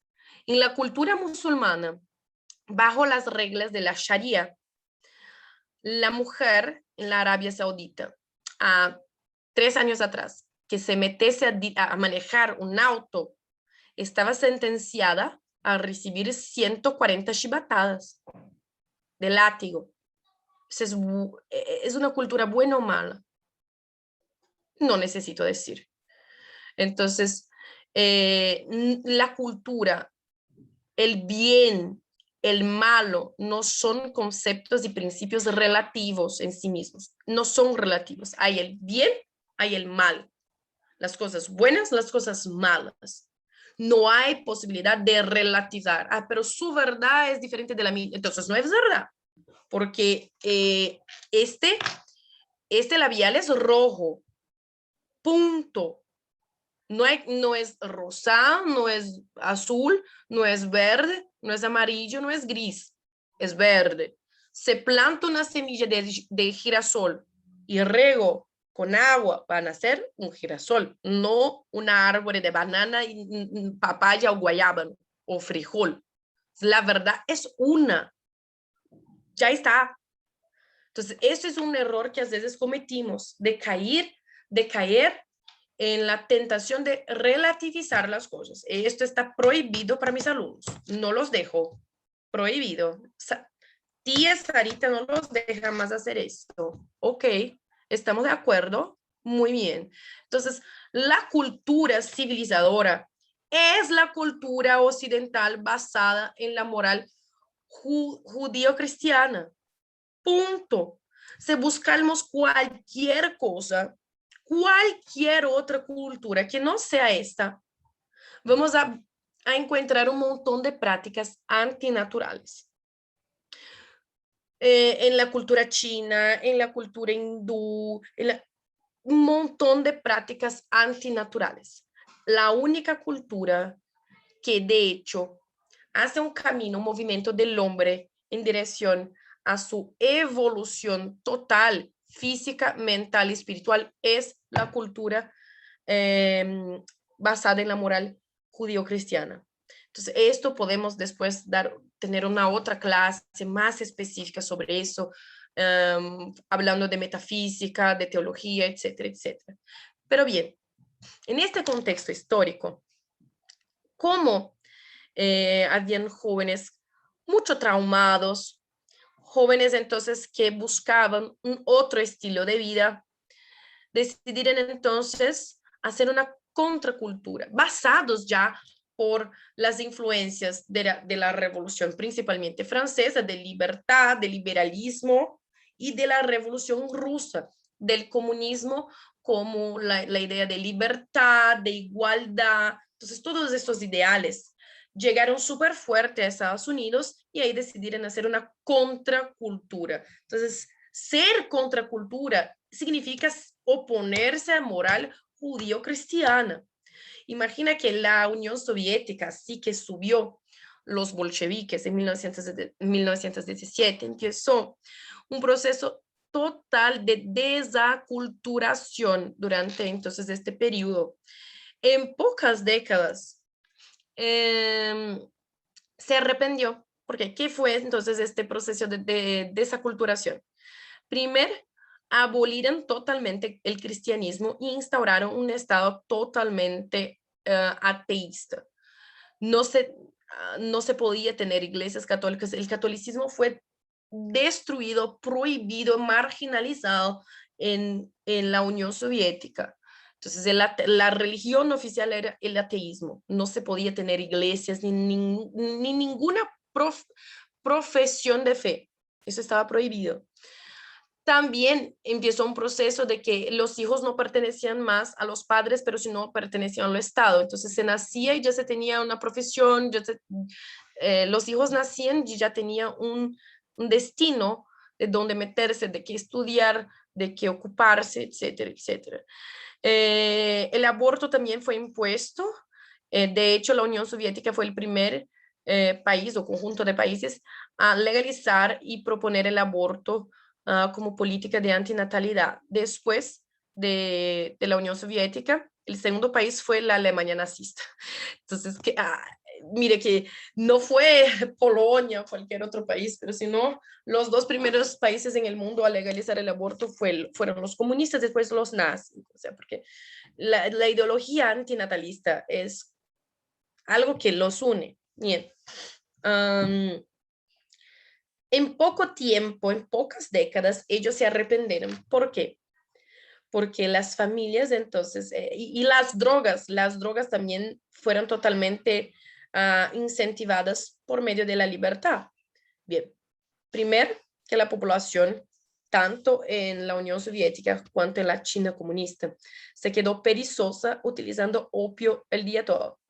En la cultura musulmana, bajo las reglas de la Sharia, la mujer en la Arabia Saudita, a 3 años atrás, que se metiese a manejar un auto, estaba sentenciada a recibir 140 chibatadas de látigo. ¿Es una cultura buena o mala? No necesito decir. Entonces, la cultura, el bien, el malo, no son conceptos y principios relativos en sí mismos. No son relativos. Hay el bien, hay el mal. Las cosas buenas, las cosas malas. No hay posibilidad de relativizar. Pero su verdad es diferente de la mía. Entonces, no es verdad. Porque este labial es rojo. Punto. No es rosado, no es azul, no es verde, no es amarillo, no es gris, es verde. Se planta una semilla de girasol y rego con agua, van a ser un girasol, no una árbol de banana, papaya o guayaba o frijol. La verdad es una. Ya está. Entonces, eso es un error que a veces cometimos, de caer en la tentación de relativizar las cosas. Esto está prohibido para mis alumnos. No los dejo. Prohibido. Tía Sarita no los deja más hacer esto. Ok, estamos de acuerdo. Muy bien. Entonces, la cultura civilizadora es la cultura occidental basada en la moral judío-cristiana. Punto. Si buscamos cualquier cosa, cualquier otra cultura que no sea esta, vamos a encontrar un montón de prácticas antinaturales. En la cultura china, en la cultura hindú, un montón de prácticas antinaturales. La única cultura que de hecho hace un camino, un movimiento del hombre en dirección a su evolución total, física, mental y espiritual, es la cultura basada en la moral judío-cristiana. Entonces, esto podemos después tener una otra clase más específica sobre eso, hablando de metafísica, de teología, etcétera, etcétera. Pero bien, en este contexto histórico, ¿cómo habían jóvenes mucho traumados, jóvenes entonces que buscaban un otro estilo de vida, decidieron entonces hacer una contracultura, basados ya por las influencias de la revolución principalmente francesa, de libertad, de liberalismo y de la revolución rusa, del comunismo como la idea de libertad, de igualdad. Entonces, todos estos ideales llegaron súper fuerte a Estados Unidos y ahí decidieron hacer una contracultura. Entonces, ser contracultura significa oponerse a moral judío-cristiana. Imagina que la Unión Soviética sí que subió los bolcheviques en 1917, empezó un proceso total de desaculturación durante entonces este periodo. En pocas décadas se arrepintió, porque ¿qué fue entonces este proceso de desaculturación? Primero, abolieron totalmente el cristianismo e instauraron un estado totalmente ateísta. No se, no se podía tener iglesias católicas. El catolicismo fue destruido, prohibido, marginalizado en la Unión Soviética. Entonces, la religión oficial era el ateísmo. No se podía tener iglesias ni ninguna profesión de fe. Eso estaba prohibido. También empezó un proceso de que los hijos no pertenecían más a los padres, pero si no pertenecían al Estado. Entonces se nacía y ya se tenía una profesión, los hijos nacían y ya tenían un destino de dónde meterse, de qué estudiar, de qué ocuparse, etcétera, etcétera. El aborto también fue impuesto. De hecho, la Unión Soviética fue el primer país o conjunto de países a legalizar y proponer el aborto como política de antinatalidad. Después de la Unión Soviética, el segundo país fue la Alemania nazista. Entonces, mire que no fue Polonia o cualquier otro país, pero sino los dos primeros países en el mundo a legalizar el aborto fueron los comunistas, después los nazis. O sea, porque la ideología antinatalista es algo que los une. Bien. En poco tiempo, en pocas décadas, ellos se arrepintieron. ¿Por qué? Porque las familias entonces, y las drogas también fueron totalmente incentivadas por medio de la libertad. Bien, primero que la población, tanto en la Unión Soviética cuanto en la China comunista, se quedó perezosa utilizando opio el día todo.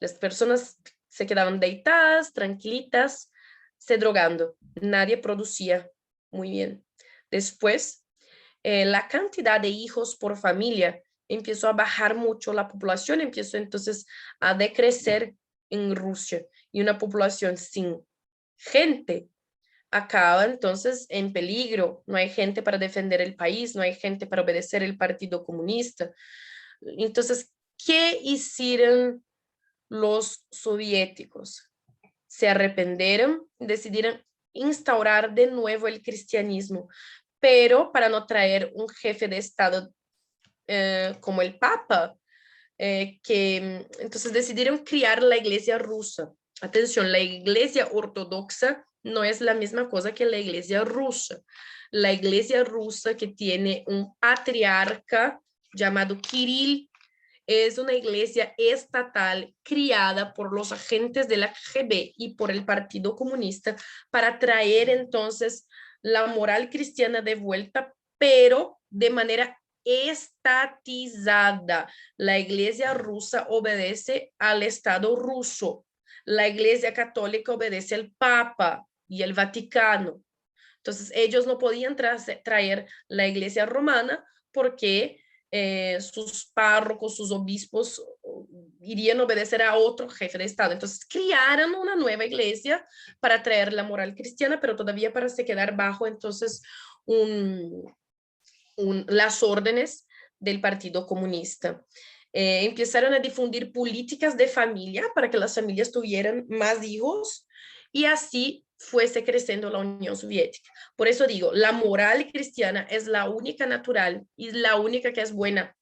Las personas se quedaban deitadas, tranquilitas, se drogando. Nadie producía muy bien. Después, la cantidad de hijos por familia empezó a bajar mucho, la población empezó entonces a decrecer en Rusia y una población sin gente acaba entonces en peligro. No hay gente para defender el país, no hay gente para obedecer el Partido Comunista. Entonces, ¿qué hicieron los soviéticos? Se arrepintieron, decidieron instaurar de nuevo el cristianismo, pero para no traer un jefe de Estado como el Papa, que entonces decidieron crear la Iglesia rusa. Atención, la Iglesia ortodoxa no es la misma cosa que la Iglesia rusa. La Iglesia rusa, que tiene un patriarca llamado Kirill, es una iglesia estatal criada por los agentes de la KGB y por el Partido Comunista para traer entonces la moral cristiana de vuelta, pero de manera estatizada. La iglesia rusa obedece al Estado ruso. La iglesia católica obedece al Papa y el Vaticano. Entonces, ellos no podían traer la iglesia romana porque sus párrocos, sus obispos irían a obedecer a otro jefe de Estado. Entonces, crearon una nueva iglesia para traer la moral cristiana, pero todavía para se quedar bajo entonces las órdenes del Partido Comunista. Empezaron a difundir políticas de familia para que las familias tuvieran más hijos y así fuese creciendo la Unión Soviética. Por eso digo, la moral cristiana es la única natural y la única que es buena.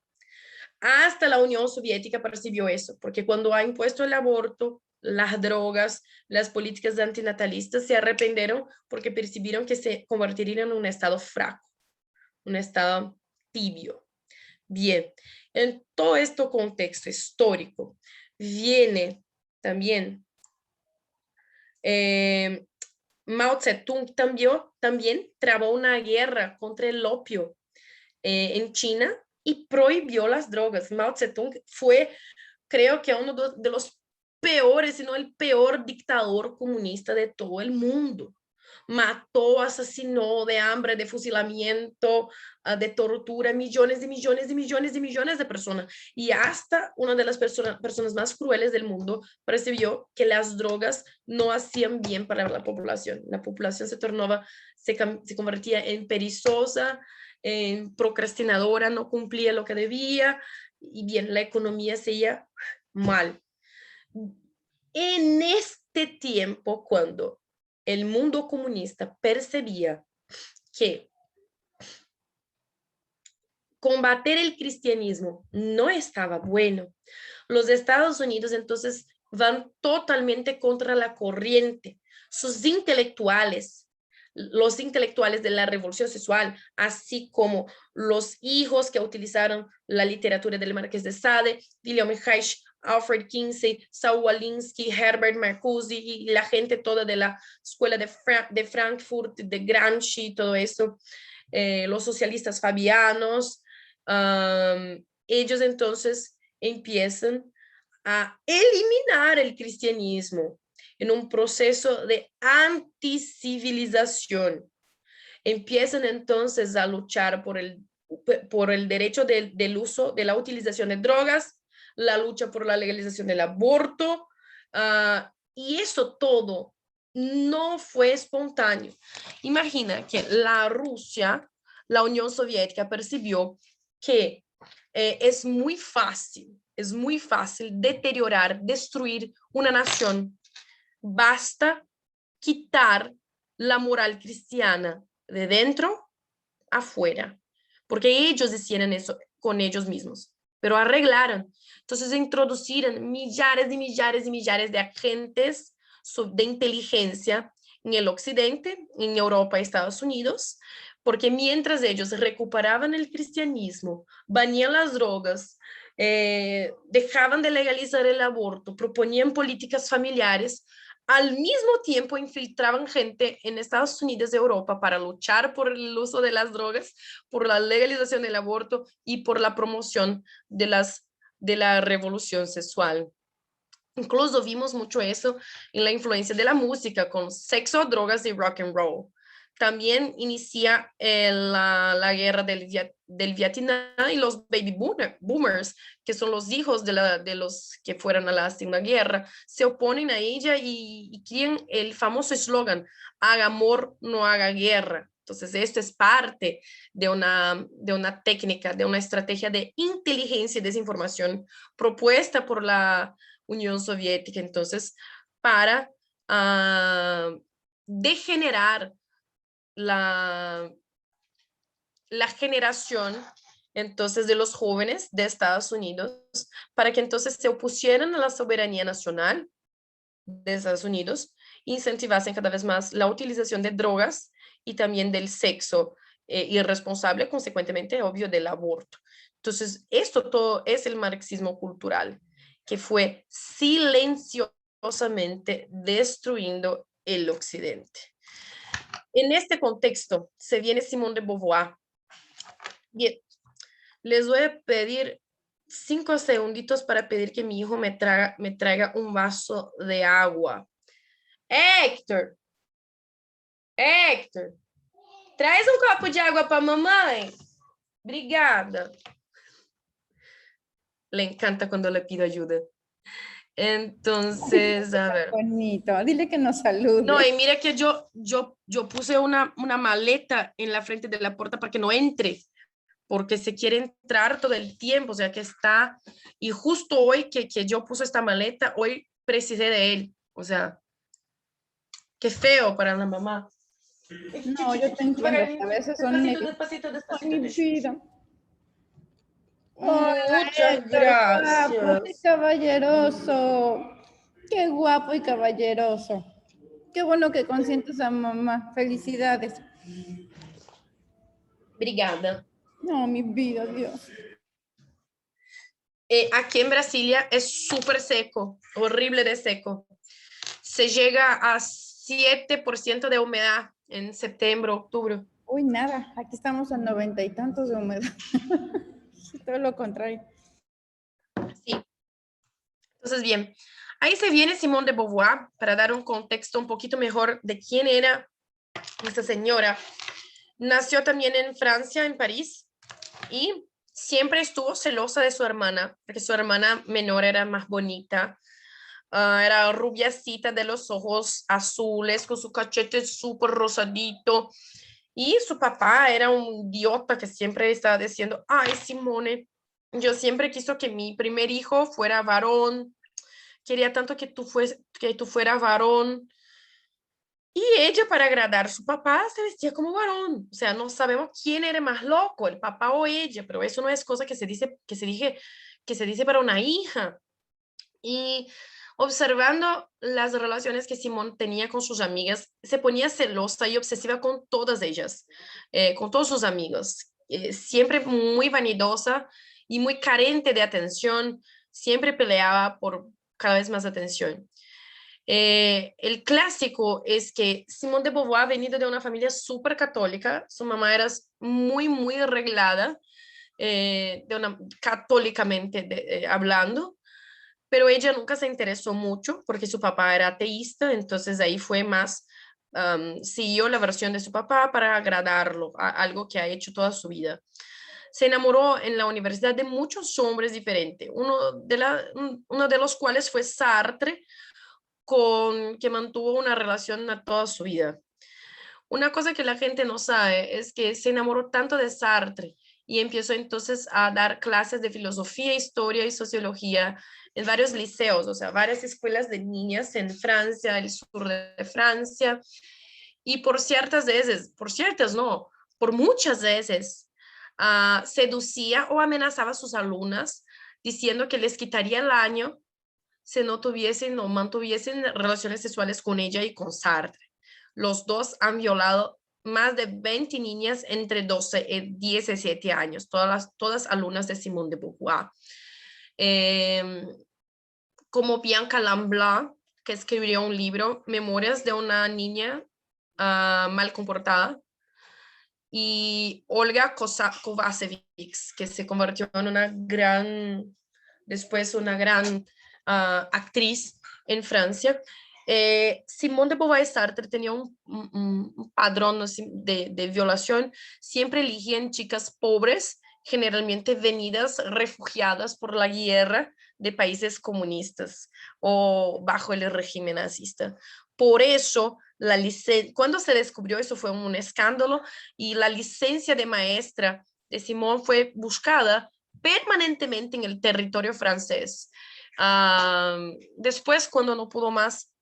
Hasta la Unión Soviética percibió eso, porque cuando ha impuesto el aborto, las drogas, las políticas antinatalistas, se arrepintieron porque percibieron que se convertirían en un estado fraco, un estado tibio. Bien, en todo este contexto histórico viene también Mao Zedong también trabó una guerra contra el opio en China y prohibió las drogas. Mao Zedong fue, creo que uno de los peores, si no el peor dictador comunista de todo el mundo. Mató, asesinó de hambre, de fusilamiento, de tortura, millones y millones y millones y millones de personas. Y hasta una de las personas más crueles del mundo percibió que las drogas no hacían bien para la población. La población se convertía en perezosa, en procrastinadora, no cumplía lo que debía y bien, la economía se iba mal. En este tiempo, cuando el mundo comunista percibía que combater el cristianismo no estaba bueno, los Estados Unidos entonces van totalmente contra la corriente. Sus intelectuales, los intelectuales de la revolución sexual, así como los hijos que utilizaron la literatura del Marqués de Sade, William Reich, Alfred Kinsey, Saul Alinsky, Herbert Marcuse y la gente toda de la escuela de Frankfurt, de Gramsci, todo eso, los socialistas fabianos, ellos entonces empiezan a eliminar el cristianismo en un proceso de anticivilización. Empiezan entonces a luchar por el derecho del uso, de la utilización de drogas, la lucha por la legalización del aborto, y eso todo no fue espontáneo. Imagina que la Rusia, la Unión Soviética percibió que es muy fácil deteriorar, destruir una nación. Basta quitar la moral cristiana de dentro afuera, porque ellos hicieron eso con ellos mismos, pero arreglaron. Entonces introducieron millares y millares y millares de agentes de inteligencia en el occidente, en Europa y Estados Unidos, porque mientras ellos recuperaban el cristianismo, banían las drogas, dejaban de legalizar el aborto, proponían políticas familiares, al mismo tiempo infiltraban gente en Estados Unidos y Europa para luchar por el uso de las drogas, por la legalización del aborto y por la promoción de la revolución sexual. Incluso vimos mucho eso en la influencia de la música con sexo, drogas y rock and roll. También inicia la guerra del Vietnam y los baby boomers, que son los hijos de los que fueron a la Segunda Guerra, se oponen a ella y quieren el famoso eslogan, haga amor, no haga guerra. Entonces, esto es parte de una técnica, de una estrategia de inteligencia y desinformación propuesta por la Unión Soviética, entonces, para degenerar la generación entonces de los jóvenes de Estados Unidos para que entonces se opusieran a la soberanía nacional de Estados Unidos, incentivasen cada vez más la utilización de drogas y también del sexo irresponsable, consecuentemente, obvio, del aborto. Entonces, esto todo es el marxismo cultural, que fue silenciosamente destruyendo el occidente. En este contexto se viene Simone de Beauvoir. Bien, les voy a pedir 5 segunditos para pedir que mi hijo me traiga un vaso de agua. Héctor, Héctor, traz um copo de água para a mamãe. Obrigada. Le encanta cuando le pido ayuda. Entonces, a ver. Bonito, dile que nos salude. No, y mira que yo puse una maleta en la frente de la puerta para que no entre, porque se quiere entrar todo el tiempo, o sea que está, y justo hoy que yo puse esta maleta, hoy precisé de él, o sea, qué feo para la mamá. No, yo te entiendo, a veces son despacito, mi vida. Muchas Héctor, guapo, qué gracias. caballeroso, qué guapo y caballeroso. Qué bueno que consientes a mamá. Felicidades. Obrigada. No, mi vida, Dios. Aquí en Brasilia es súper seco, horrible de seco. Se llega a 7% de humedad en septiembre, octubre. Uy, nada, aquí estamos a 90 y tantos de humedad. Todo lo contrario. Sí. Entonces, bien, ahí se viene Simone de Beauvoir para dar un contexto un poquito mejor de quién era esta señora. Nació también en Francia, en París, y siempre estuvo celosa de su hermana, porque su hermana menor era más bonita. Era rubiacita de los ojos azules, con su cachete súper rosadito. Y su papá era un idiota que siempre estaba diciendo, ay, Simone, yo siempre quiso que mi primer hijo fuera varón, quería tanto que tú fueras varón. Y ella, para agradar a su papá, se vestía como varón. O sea, no sabemos quién era más loco, el papá o ella, pero eso no es cosa que se dice, que se dice para una hija. Y observando las relaciones que Simón tenía con sus amigas, se ponía celosa y obsesiva con todas ellas, con todos sus amigos. Siempre muy vanidosa y muy carente de atención, siempre peleaba por cada vez más atención. El clásico es que Simone de Beauvoir ha venido de una familia súper católica, su mamá era muy, muy arreglada, católicamente hablando, pero ella nunca se interesó mucho porque su papá era ateísta, entonces ahí fue más, siguió la versión de su papá para agradarlo, algo que ha hecho toda su vida. Se enamoró en la universidad de muchos hombres diferentes, uno de los cuales fue Sartre, con que mantuvo una relación a toda su vida. Una cosa que la gente no sabe es que se enamoró tanto de Sartre y empezó entonces a dar clases de filosofía, historia y sociología en varios liceos, o sea, varias escuelas de niñas en Francia, el sur de Francia, y por ciertas veces, por ciertas no, por muchas veces, seducía o amenazaba a sus alumnas diciendo que les quitaría el año si no tuviesen o mantuviesen relaciones sexuales con ella y con Sartre. Los dos han violado más de 20 niñas entre 12 y 17 años, todas alumnas de Simone de Beauvoir. Como Bianca Lamblin, que escribió un libro, Memorias de una niña mal comportada, y Olga Kovacevic, que se convirtió en después una gran actriz en Francia. Simone de Beauvoir y Sartre tenían un padrón así, de violación. Siempre elegían chicas pobres, generalmente venidas refugiadas por la guerra de países comunistas o bajo el régimen nazista. Por eso, cuando se descubrió eso fue un escándalo y la licencia de maestra de Simone fue buscada permanentemente en el territorio francés. Después, cuando no pudo más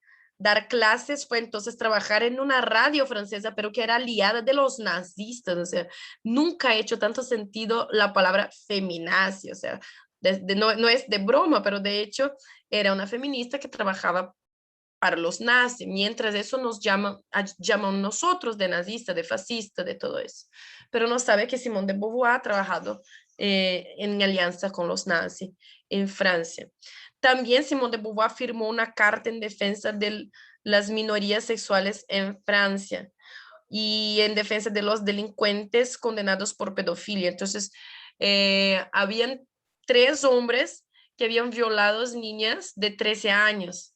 dar clases fue entonces trabajar en una radio francesa, pero que era aliada de los nazistas. O sea, nunca ha hecho tanto sentido la palabra feminazi. O sea, no es de broma, pero de hecho era una feminista que trabajaba para los nazis, mientras eso nos llaman nosotros de nazista, de fascista, de todo eso. Pero no sabe que Simone de Beauvoir ha trabajado en alianza con los nazis en Francia. También Simone de Beauvoir firmó una carta en defensa de las minorías sexuales en Francia y en defensa de los delincuentes condenados por pedofilia. Entonces, habían 3 hombres que habían violado niñas de 13 años.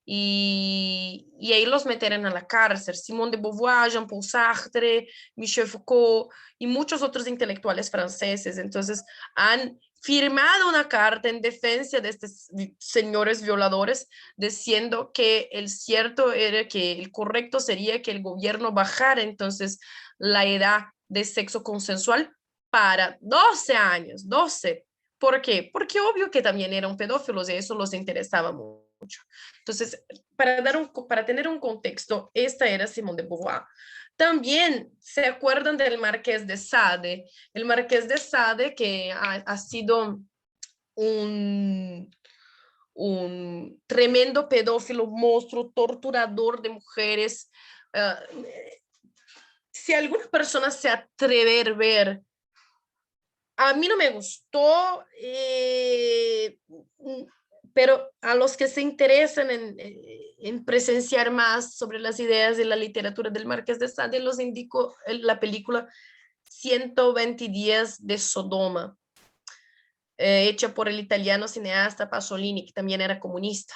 Y ahí los metieron a la cárcel. Simone de Beauvoir, Jean-Paul Sartre, Michel Foucault y muchos otros intelectuales franceses. Entonces, han firmado una carta en defensa de estos señores violadores, diciendo que el cierto era que el correcto sería que el gobierno bajara entonces la edad de sexo consensual para 12 años, 12. ¿Por qué? Porque obvio que también eran pedófilos y eso los interesaba mucho. Entonces, para tener un contexto, esta era Simone de Beauvoir. También se acuerdan del Marqués de Sade. El Marqués de Sade, que ha sido un tremendo pedófilo, monstruo, torturador de mujeres. Si alguna persona se atreve a ver, a mí no me gustó, pero a los que se interesan en presenciar más sobre las ideas de la literatura del Marqués de Sade, los indico la película 120 días de Sodoma, hecha por el italiano cineasta Pasolini, que también era comunista.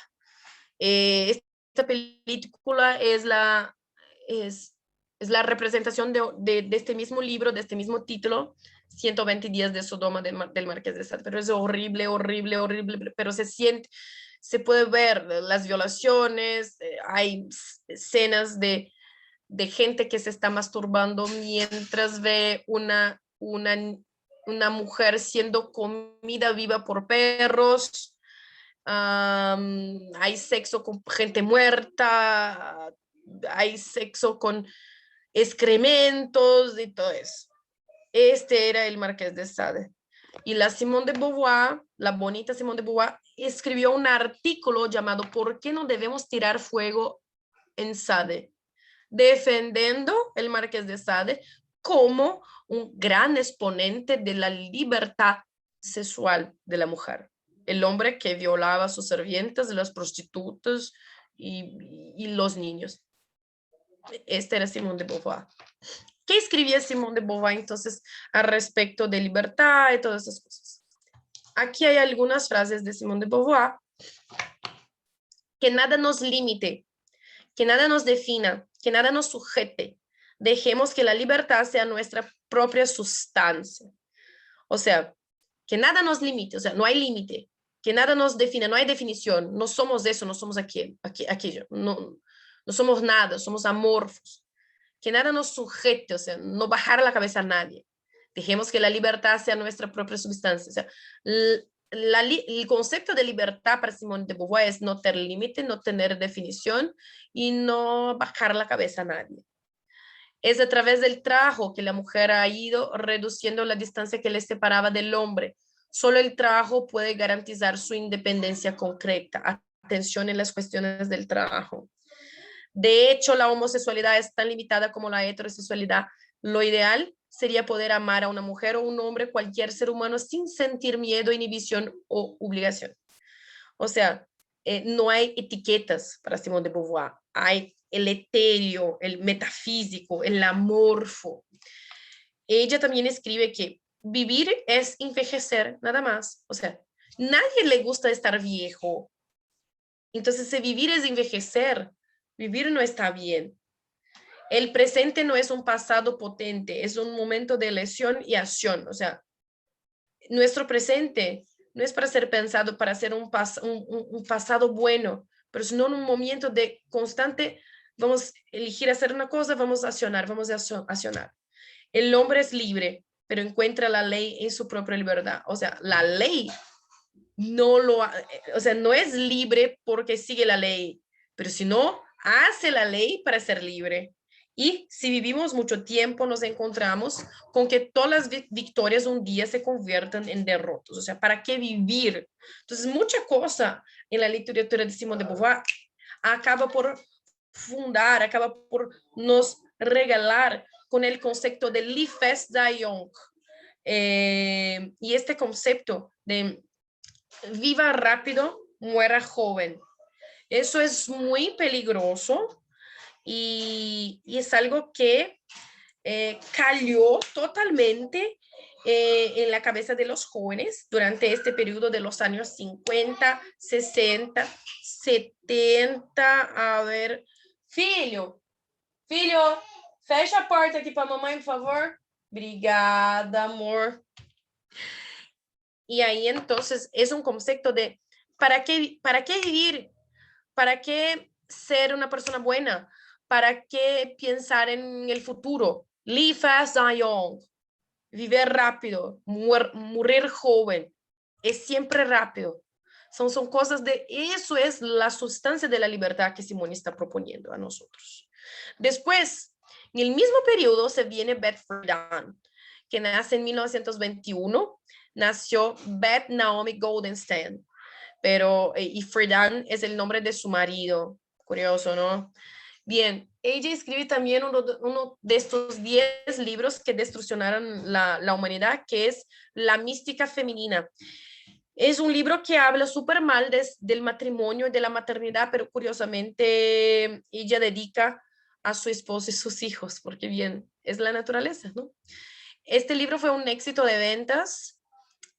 Esta película es la representación de este mismo libro, de este mismo título, 120 días de Sodoma del Marqués de Sade, pero es horrible, horrible, horrible, pero se puede ver las violaciones, hay escenas de gente que se está masturbando mientras ve una mujer siendo comida viva por perros. Hay sexo con gente muerta, hay sexo con excrementos y todo eso. Este era el Marqués de Sade. Y la Simone de Beauvoir, la bonita Simone de Beauvoir, escribió un artículo llamado ¿Por qué no debemos tirar fuego en Sade?, defendiendo el Marqués de Sade como un gran exponente de la libertad sexual de la mujer. El hombre que violaba a sus sirvientas, las prostitutas y los niños. Este era Simone de Beauvoir. ¿Qué escribía Simone de Beauvoir entonces al respecto de libertad y todas esas cosas? Aquí hay algunas frases de Simone de Beauvoir. Que nada nos limite, que nada nos defina, que nada nos sujete. Dejemos que la libertad sea nuestra propia sustancia. O sea, que nada nos limite, o sea, no hay límite, que nada nos defina, no hay definición, no somos eso, no somos aquello, no somos nada, somos amorfos. Que nada nos sujete, o sea, no bajar la cabeza a nadie. Dejemos que la libertad sea nuestra propia sustancia. O sea, el concepto de libertad para Simone de Beauvoir es no tener límite, no tener definición y no bajar la cabeza a nadie. Es a través del trabajo que la mujer ha ido reduciendo la distancia que le separaba del hombre. Solo el trabajo puede garantizar su independencia concreta. Atención en las cuestiones del trabajo. De hecho, la homosexualidad es tan limitada como la heterosexualidad. Lo ideal sería poder amar a una mujer o un hombre, cualquier ser humano, sin sentir miedo, inhibición o obligación. O sea, no hay etiquetas para Simone de Beauvoir. Hay el etéreo, el metafísico, el amorfo. Ella también escribe que vivir es envejecer, nada más. O sea, nadie le gusta estar viejo. Entonces, si vivir es envejecer, vivir no está bien. El presente no es un pasado potente, es un momento de elección y acción. O sea, nuestro presente no es para ser pensado, para ser un pasado bueno, pero sino en un momento de constante, vamos a elegir hacer una cosa, vamos a accionar. El hombre es libre, pero encuentra la ley en su propia libertad. O sea, la ley no es libre porque sigue la ley, pero si no, hace la ley para ser libre. Y si vivimos mucho tiempo, nos encontramos con que todas las victorias un día se convierten en derrotas. O sea, ¿para qué vivir? Entonces, mucha cosa en la literatura de Simone de Beauvoir acaba por fundar, acaba por nos regalar con el concepto de live fast, die young. Y este concepto de viva rápido, muera joven. Eso es muy peligroso y es algo que cayó totalmente en la cabeza de los jóvenes durante este periodo de los años 50, 60, 70. A ver, filho, fecha a porta aqui para a mamãe, por favor. Obrigada, amor. Y ahí entonces es un concepto de ¿para qué vivir? ¿Para qué ser una persona buena? ¿Para qué pensar en el futuro? Live fast, die young. Vivir rápido, morir joven. Es siempre rápido. Son cosas de eso, es la sustancia de la libertad que Simone está proponiendo a nosotros. Después, en el mismo periodo se viene Beth Friedan, que nace en 1921. Nació Beth Naomi Goldenstein, pero y Friedan es el nombre de su marido. Curioso, ¿no? Bien, ella escribe también uno de estos 10 libros que destruccionaron la humanidad, que es La mística femenina. Es un libro que habla súper mal del matrimonio y de la maternidad, pero curiosamente ella dedica a su esposo y sus hijos, porque bien, es la naturaleza, ¿no? Este libro fue un éxito de ventas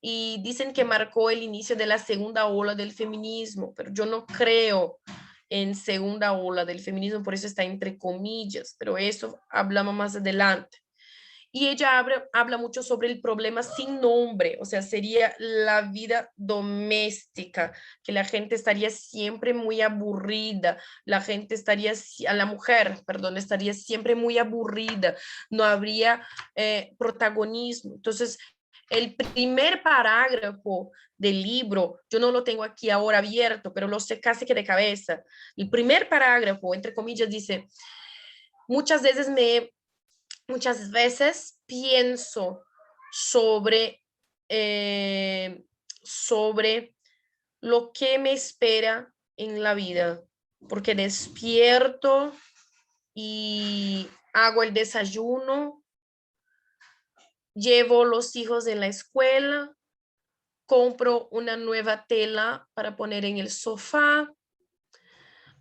y dicen que marcó el inicio de la segunda ola del feminismo, pero yo no creo en segunda ola del feminismo, por eso está entre comillas, pero eso hablamos más adelante. Y ella habla mucho sobre el problema sin nombre, o sea, sería la vida doméstica, que la gente estaría siempre muy aburrida, la mujer, perdón, estaría siempre muy aburrida, no habría protagonismo. Entonces, el primer parágrafo del libro, yo no lo tengo aquí ahora abierto, pero lo sé casi que de cabeza. El primer parágrafo, entre comillas, dice, muchas veces pienso sobre, sobre lo que me espera en la vida, porque despierto y hago el desayuno, llevo los hijos en la escuela, compro una nueva tela para poner en el sofá,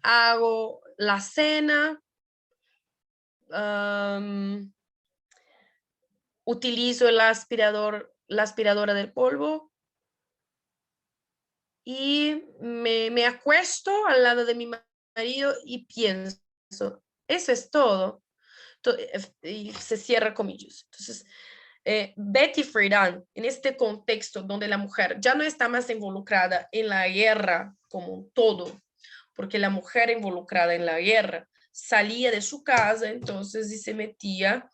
hago la cena, utilizo la aspiradora del polvo y me acuesto al lado de mi marido y pienso, eso es todo. Y se cierra comillas. Entonces, Betty Friedan, en este contexto donde la mujer ya no está más involucrada en la guerra como un todo, porque la mujer involucrada en la guerra salía de su casa entonces y se metía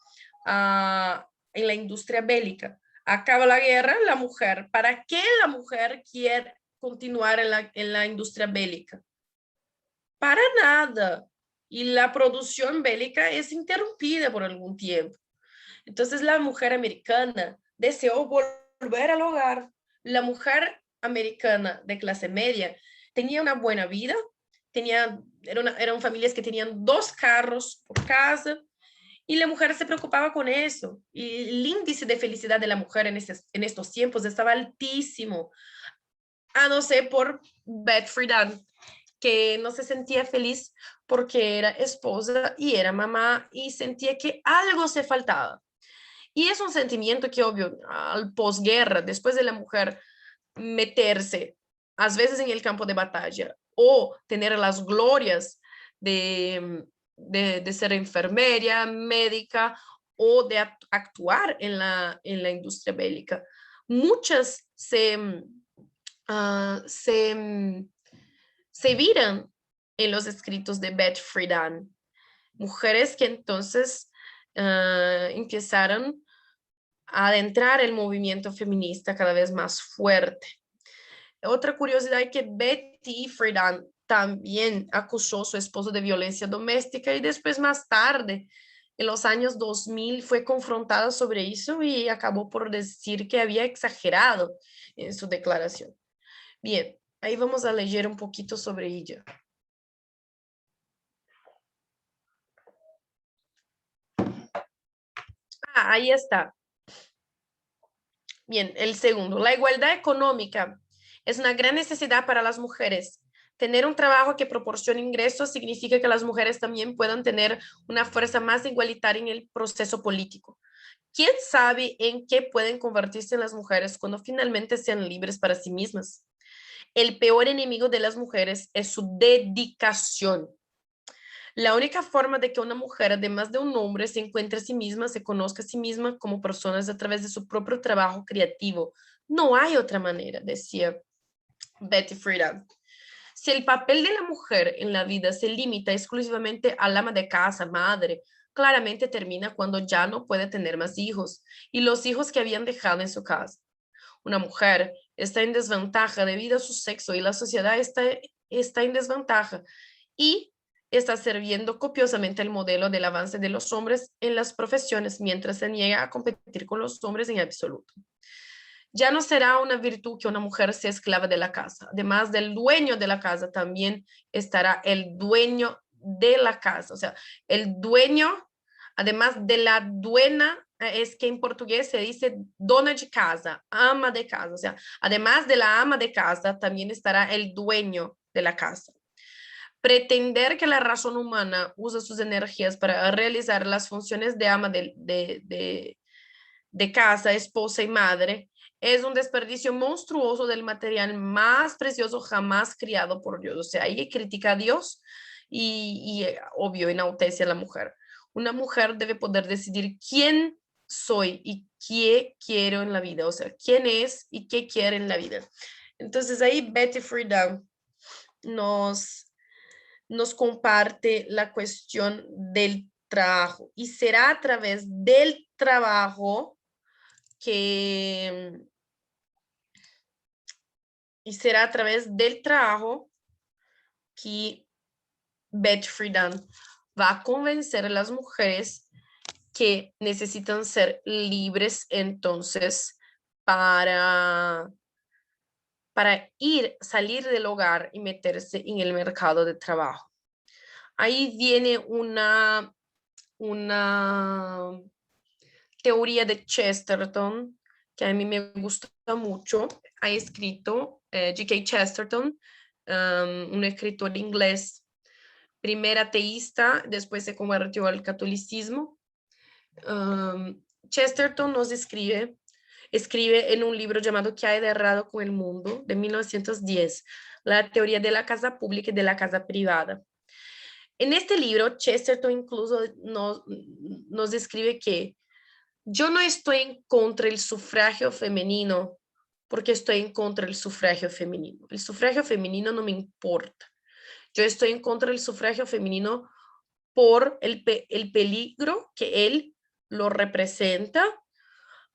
en la industria bélica. Acaba la guerra, la mujer, ¿para qué la mujer quiere continuar en la industria bélica? Para nada. Y la producción bélica es interrumpida por algún tiempo. Entonces la mujer americana deseó volver al hogar. La mujer americana de clase media tenía una buena vida, eran familias que tenían 2 carros por casa y la mujer se preocupaba con eso. Y el índice de felicidad de la mujer en estos tiempos estaba altísimo, a no ser por Beth Friedan, que no se sentía feliz porque era esposa y era mamá y sentía que algo se faltaba. Y es un sentimiento que, obvio, al posguerra, después de la mujer meterse, a veces en el campo de batalla, o tener las glorias de ser enfermera, médica, o de actuar en la industria bélica. Muchas se viran en los escritos de Beth Friedan. Mujeres que entonces empezaron a adentrar el movimiento feminista cada vez más fuerte. Otra curiosidad es que Betty Friedan también acusó a su esposo de violencia doméstica y después más tarde, en los años 2000, fue confrontada sobre eso y acabó por decir que había exagerado en su declaración. Bien, ahí vamos a leer un poquito sobre ella. Ahí está. Bien, el segundo, la igualdad económica es una gran necesidad para las mujeres. Tener un trabajo que proporcione ingresos significa que las mujeres también puedan tener una fuerza más igualitaria en el proceso político. ¿Quién sabe en qué pueden convertirse las mujeres cuando finalmente sean libres para sí mismas? El peor enemigo de las mujeres es su dedicación. La única forma de que una mujer, además de un hombre, se encuentre a sí misma, se conozca a sí misma como persona es a través de su propio trabajo creativo. No hay otra manera, decía Betty Friedan. Si el papel de la mujer en la vida se limita exclusivamente al ama de casa, madre, claramente termina cuando ya no puede tener más hijos y los hijos que habían dejado en su casa. Una mujer está en desventaja debido a su sexo y la sociedad está en desventaja y está sirviendo copiosamente el modelo del avance de los hombres en las profesiones mientras se niega a competir con los hombres en absoluto. Ya no será una virtud que una mujer sea esclava de la casa. Además del dueño de la casa, también estará el dueño de la casa. O sea, el dueño, además de la dueña, es que en portugués se dice dona de casa, ama de casa. O sea, además de la ama de casa, también estará el dueño de la casa. Pretender que la razón humana usa sus energías para realizar las funciones de ama de casa, esposa y madre es un desperdicio monstruoso del material más precioso jamás criado por Dios. O sea, ahí critica a Dios y obvio, enaltece a la mujer. Una mujer debe poder decidir quién soy y qué quiero en la vida. O sea, quién es y qué quiere en la vida. Entonces ahí Betty Friedan nos comparte la cuestión del trabajo y será a través del trabajo que y será a través del trabajo que Betty Friedan va a convencer a las mujeres que necesitan ser libres entonces para salir del hogar y meterse en el mercado de trabajo. Ahí viene una teoría de Chesterton que a mí me gusta mucho. Ha escrito G.K. Chesterton, un escritor inglés, primer ateísta, después se convirtió al catolicismo. Chesterton nos escribe en un libro llamado ¿Qué hay de errado con el mundo? De 1910, la teoría de la casa pública y de la casa privada. En este libro, Chesterton incluso nos describe que yo no estoy en contra del sufragio femenino porque estoy en contra del sufragio femenino. El sufragio femenino no me importa. Yo estoy en contra del sufragio femenino por el peligro que él lo representa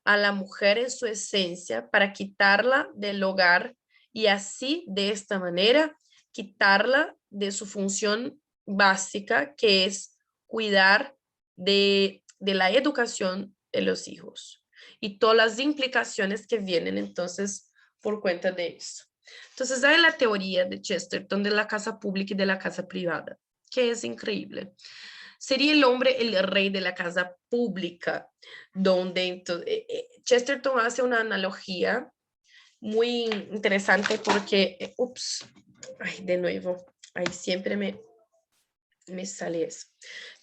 a la mujer en su esencia para quitarla del hogar y así, de esta manera, quitarla de su función básica, que es cuidar de la educación de los hijos y todas las implicaciones que vienen entonces por cuenta de eso. Entonces hay la teoría de Chesterton de la casa pública y de la casa privada, que es increíble. Sería el hombre el rey de la casa pública, donde entonces, Chesterton hace una analogía muy interesante porque, ay, de nuevo, ahí siempre me sale eso.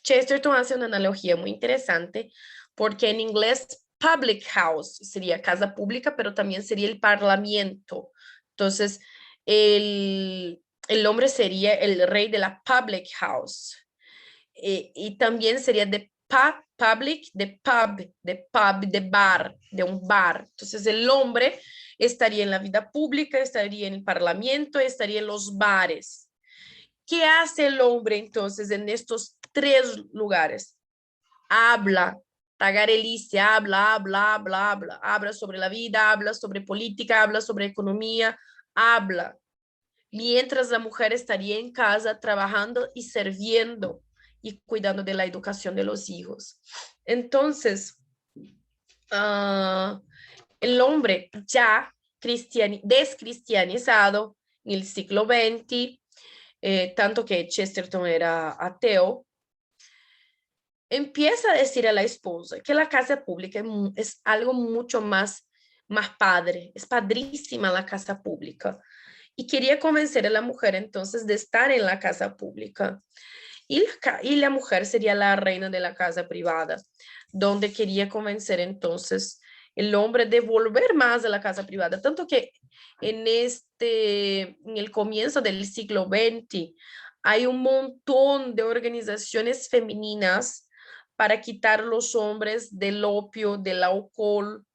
Chesterton hace una analogía muy interesante porque en inglés public house sería casa pública, pero también sería el parlamento. Entonces, el hombre sería el rey de la public house. Y también sería de public, de pub, de bar, de un bar. Entonces, el hombre estaría en la vida pública, estaría en el parlamento, estaría en los bares. ¿Qué hace el hombre entonces en estos tres lugares? Habla, tagarelice, habla sobre la vida, habla sobre política, habla sobre economía, habla. mientras la mujer estaría en casa trabajando y sirviendo y cuidando de la educación de los hijos. Entonces, el hombre ya descristianizado en el siglo XX, tanto que Chesterton era ateo, empieza a decir a la esposa que la casa pública es algo mucho más padre, es padrísima la casa pública. Y quería convencer a la mujer entonces de estar en la casa pública. Y la mujer sería la reina de la casa privada, donde quería convencer entonces el hombre de volver más a la casa privada. Tanto que en el comienzo del siglo XX hay un montón de organizaciones femeninas para quitar los hombres del opio, del alcohol.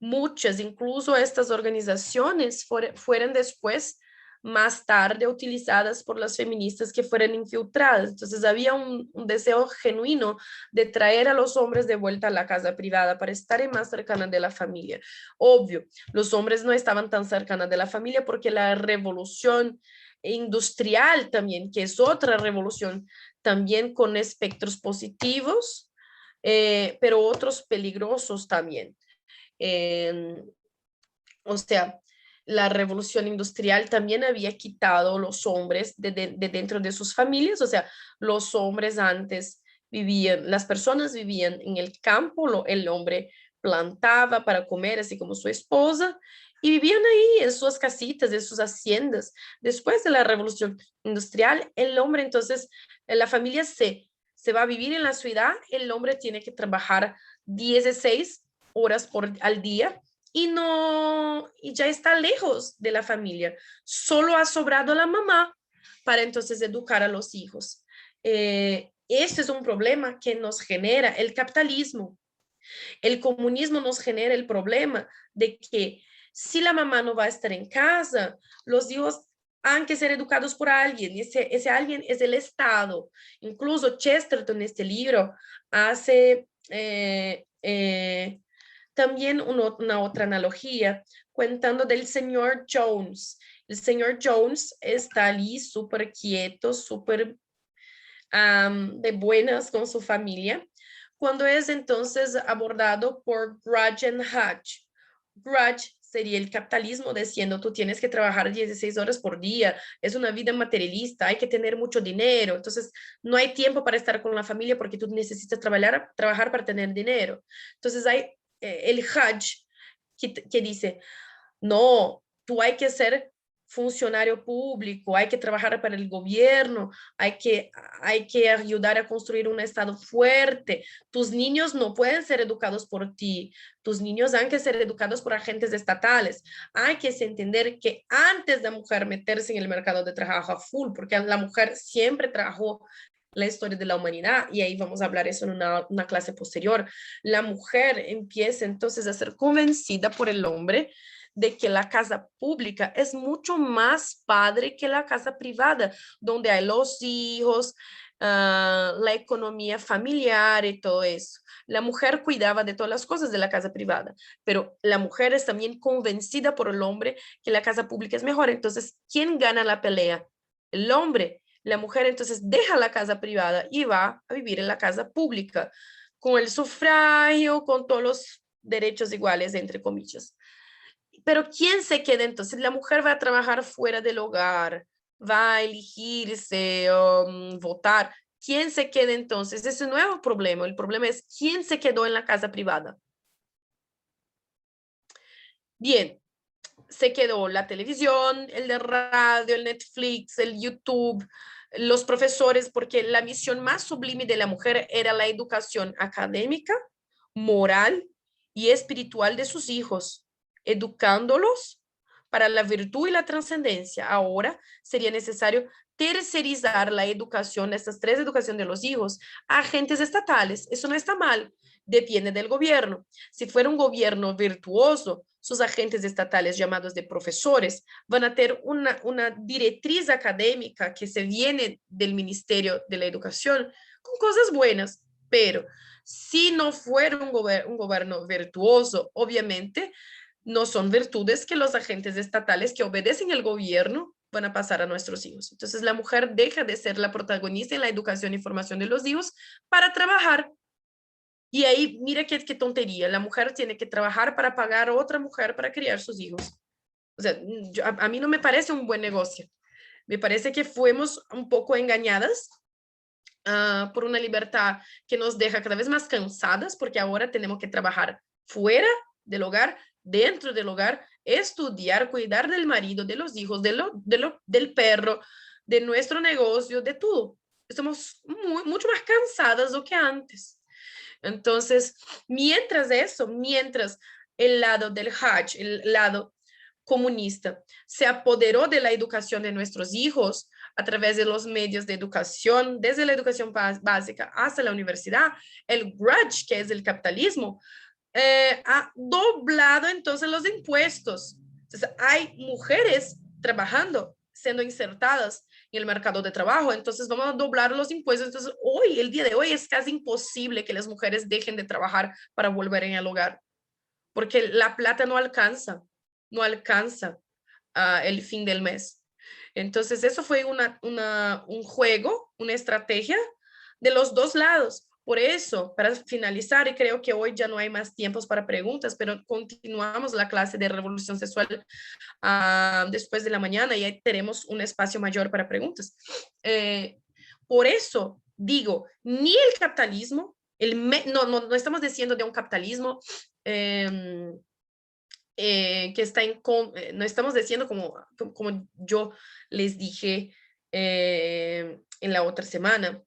Muchas, incluso estas organizaciones fueron después, más tarde, utilizadas por las feministas que fueron infiltradas. Entonces había un deseo genuino de traer a los hombres de vuelta a la casa privada para estar más cercanas de la familia. Obvio, los hombres no estaban tan cercanas de la familia porque la revolución industrial también, que es otra revolución, también con espectros positivos, pero otros peligrosos también. Eh, o sea, la revolución industrial también había quitado a los hombres de dentro de sus familias. O sea, los hombres antes vivían, las personas vivían en el campo, el hombre plantaba para comer, así como su esposa, y vivían ahí en sus casitas, en sus haciendas. Después de la revolución industrial, el hombre entonces, la familia se va a vivir en la ciudad, el hombre tiene que trabajar 16 horas al día y ya está lejos de la familia. Solo ha sobrado la mamá para entonces educar a los hijos. Este es un problema que nos genera el capitalismo. El comunismo nos genera el problema de que si la mamá no va a estar en casa, los hijos han que ser educados por alguien, y ese alguien es el Estado. Incluso Chesterton en este libro hace también una otra analogía, contando del señor Jones. El señor Jones está allí súper quieto, súper de buenas con su familia, cuando es entonces abordado por Grudge and Hodge. Grudge sería el capitalismo diciendo tú tienes que trabajar 16 horas por día, es una vida materialista, hay que tener mucho dinero, entonces no hay tiempo para estar con la familia porque tú necesitas trabajar para tener dinero. Entonces hay el Hodge que dice, no, tú hay que ser funcionario público, hay que trabajar para el gobierno, hay que ayudar a construir un Estado fuerte. Tus niños no pueden ser educados por ti, tus niños han que ser educados por agentes estatales. Hay que entender que antes de la mujer meterse en el mercado de trabajo a full, porque la mujer siempre trabajó la historia de la humanidad, y ahí vamos a hablar eso en una clase posterior, la mujer empieza entonces a ser convencida por el hombre de que la casa pública es mucho más padre que la casa privada, donde hay los hijos, la economía familiar y todo eso. La mujer cuidaba de todas las cosas de la casa privada, pero la mujer es también convencida por el hombre que la casa pública es mejor. Entonces, ¿quién gana la pelea? El hombre. La mujer entonces deja la casa privada y va a vivir en la casa pública, con el sufragio, con todos los derechos iguales, entre comillas. Pero ¿quién se queda entonces? La mujer va a trabajar fuera del hogar, va a elegirse, votar. ¿Quién se queda entonces? Ese no es el problema. El problema es quién se quedó en la casa privada. Bien, se quedó la televisión, el de radio, el Netflix, el YouTube, los profesores, porque la misión más sublime de la mujer era la educación académica, moral y espiritual de sus hijos, educándolos para la virtud y la trascendencia. Ahora sería necesario tercerizar la educación, estas tres educaciones de los hijos, a agentes estatales. Eso no está mal, depende del gobierno. Si fuera un gobierno virtuoso, sus agentes estatales llamados de profesores van a tener una directriz académica que se viene del Ministerio de la Educación con cosas buenas, pero si no fuera un gobierno virtuoso, obviamente no son virtudes que los agentes estatales que obedecen al gobierno van a pasar a nuestros hijos. Entonces la mujer deja de ser la protagonista en la educación y formación de los hijos para trabajar. Y ahí, mira qué tontería, la mujer tiene que trabajar para pagar a otra mujer para criar sus hijos. O sea, a mí no me parece un buen negocio. Me parece que fuimos un poco engañadas por una libertad que nos deja cada vez más cansadas, porque ahora tenemos que trabajar fuera del hogar, dentro del hogar, estudiar, cuidar del marido, de los hijos, del perro, de nuestro negocio, de todo. Estamos mucho más cansadas do que antes. Entonces, mientras el lado del Hajj, el lado comunista, se apoderó de la educación de nuestros hijos a través de los medios de educación, desde la educación básica hasta la universidad, el grudge, que es el capitalismo, ha doblado entonces los impuestos. Entonces, hay mujeres trabajando, siendo insertadas en el mercado de trabajo, entonces vamos a doblar los impuestos. Entonces, hoy, el día de hoy, es casi imposible que las mujeres dejen de trabajar para volver en el hogar, porque la plata no alcanza el fin del mes. Entonces, eso fue un juego, una estrategia de los dos lados. Por eso, para finalizar, y creo que hoy ya no hay más tiempos para preguntas, pero continuamos la clase de revolución sexual después de la mañana y ahí tenemos un espacio mayor para preguntas. Por eso digo, ni el capitalismo, no estamos diciendo de un capitalismo que está no estamos diciendo como yo les dije en la otra semana,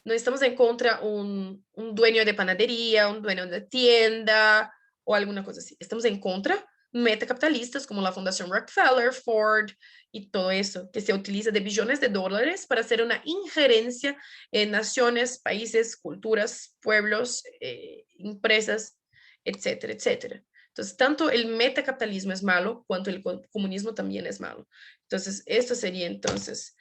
no estamos en contra un dueño de panadería, un dueño de tienda o alguna cosa así. Estamos en contra metacapitalistas como la Fundación Rockefeller, Ford y todo eso, que se utiliza de billones de dólares para hacer una injerencia en naciones, países, culturas, pueblos, empresas, etcétera, etcétera. Entonces, tanto el metacapitalismo es malo, cuanto el comunismo también es malo. Entonces, esto sería entonces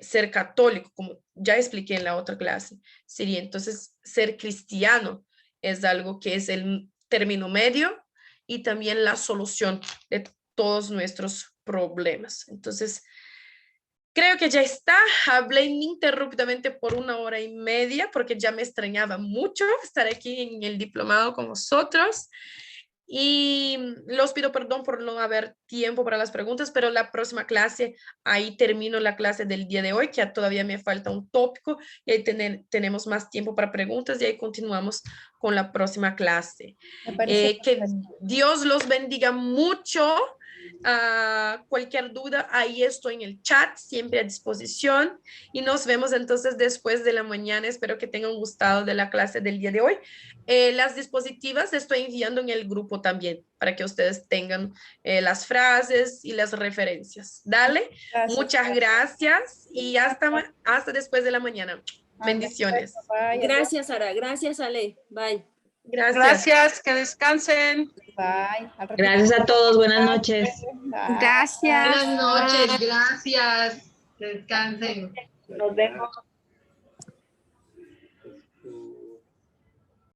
ser católico, como ya expliqué en la otra clase. Sería entonces ser cristiano, es algo que es el término medio y también la solución de todos nuestros problemas. Entonces, creo que ya está. Hablé ininterrumpidamente por 1 hora y media porque ya me extrañaba mucho estar aquí en el diplomado con vosotros. Y los pido perdón por no haber tiempo para las preguntas, pero la próxima clase, ahí termino la clase del día de hoy, que todavía me falta un tópico, y ahí tenemos más tiempo para preguntas y ahí continuamos con la próxima clase. Me parece Que perfecto. Dios los bendiga mucho. Cualquier duda, ahí estoy en el chat, siempre a disposición. Y nos vemos entonces después de la mañana. Espero que tengan gustado de la clase del día de hoy. Las dispositivas estoy enviando en el grupo también para que ustedes tengan las frases y las referencias. Dale, Gracias. muchas gracias y hasta después de la mañana. Bendiciones. Bye. Gracias, Sara. Gracias, Ale. Bye. Gracias. Gracias, que descansen. Bye. Al ratito. Gracias a todos, buenas noches. Bye. Gracias. Buenas noches, gracias. Descansen. Nos vemos.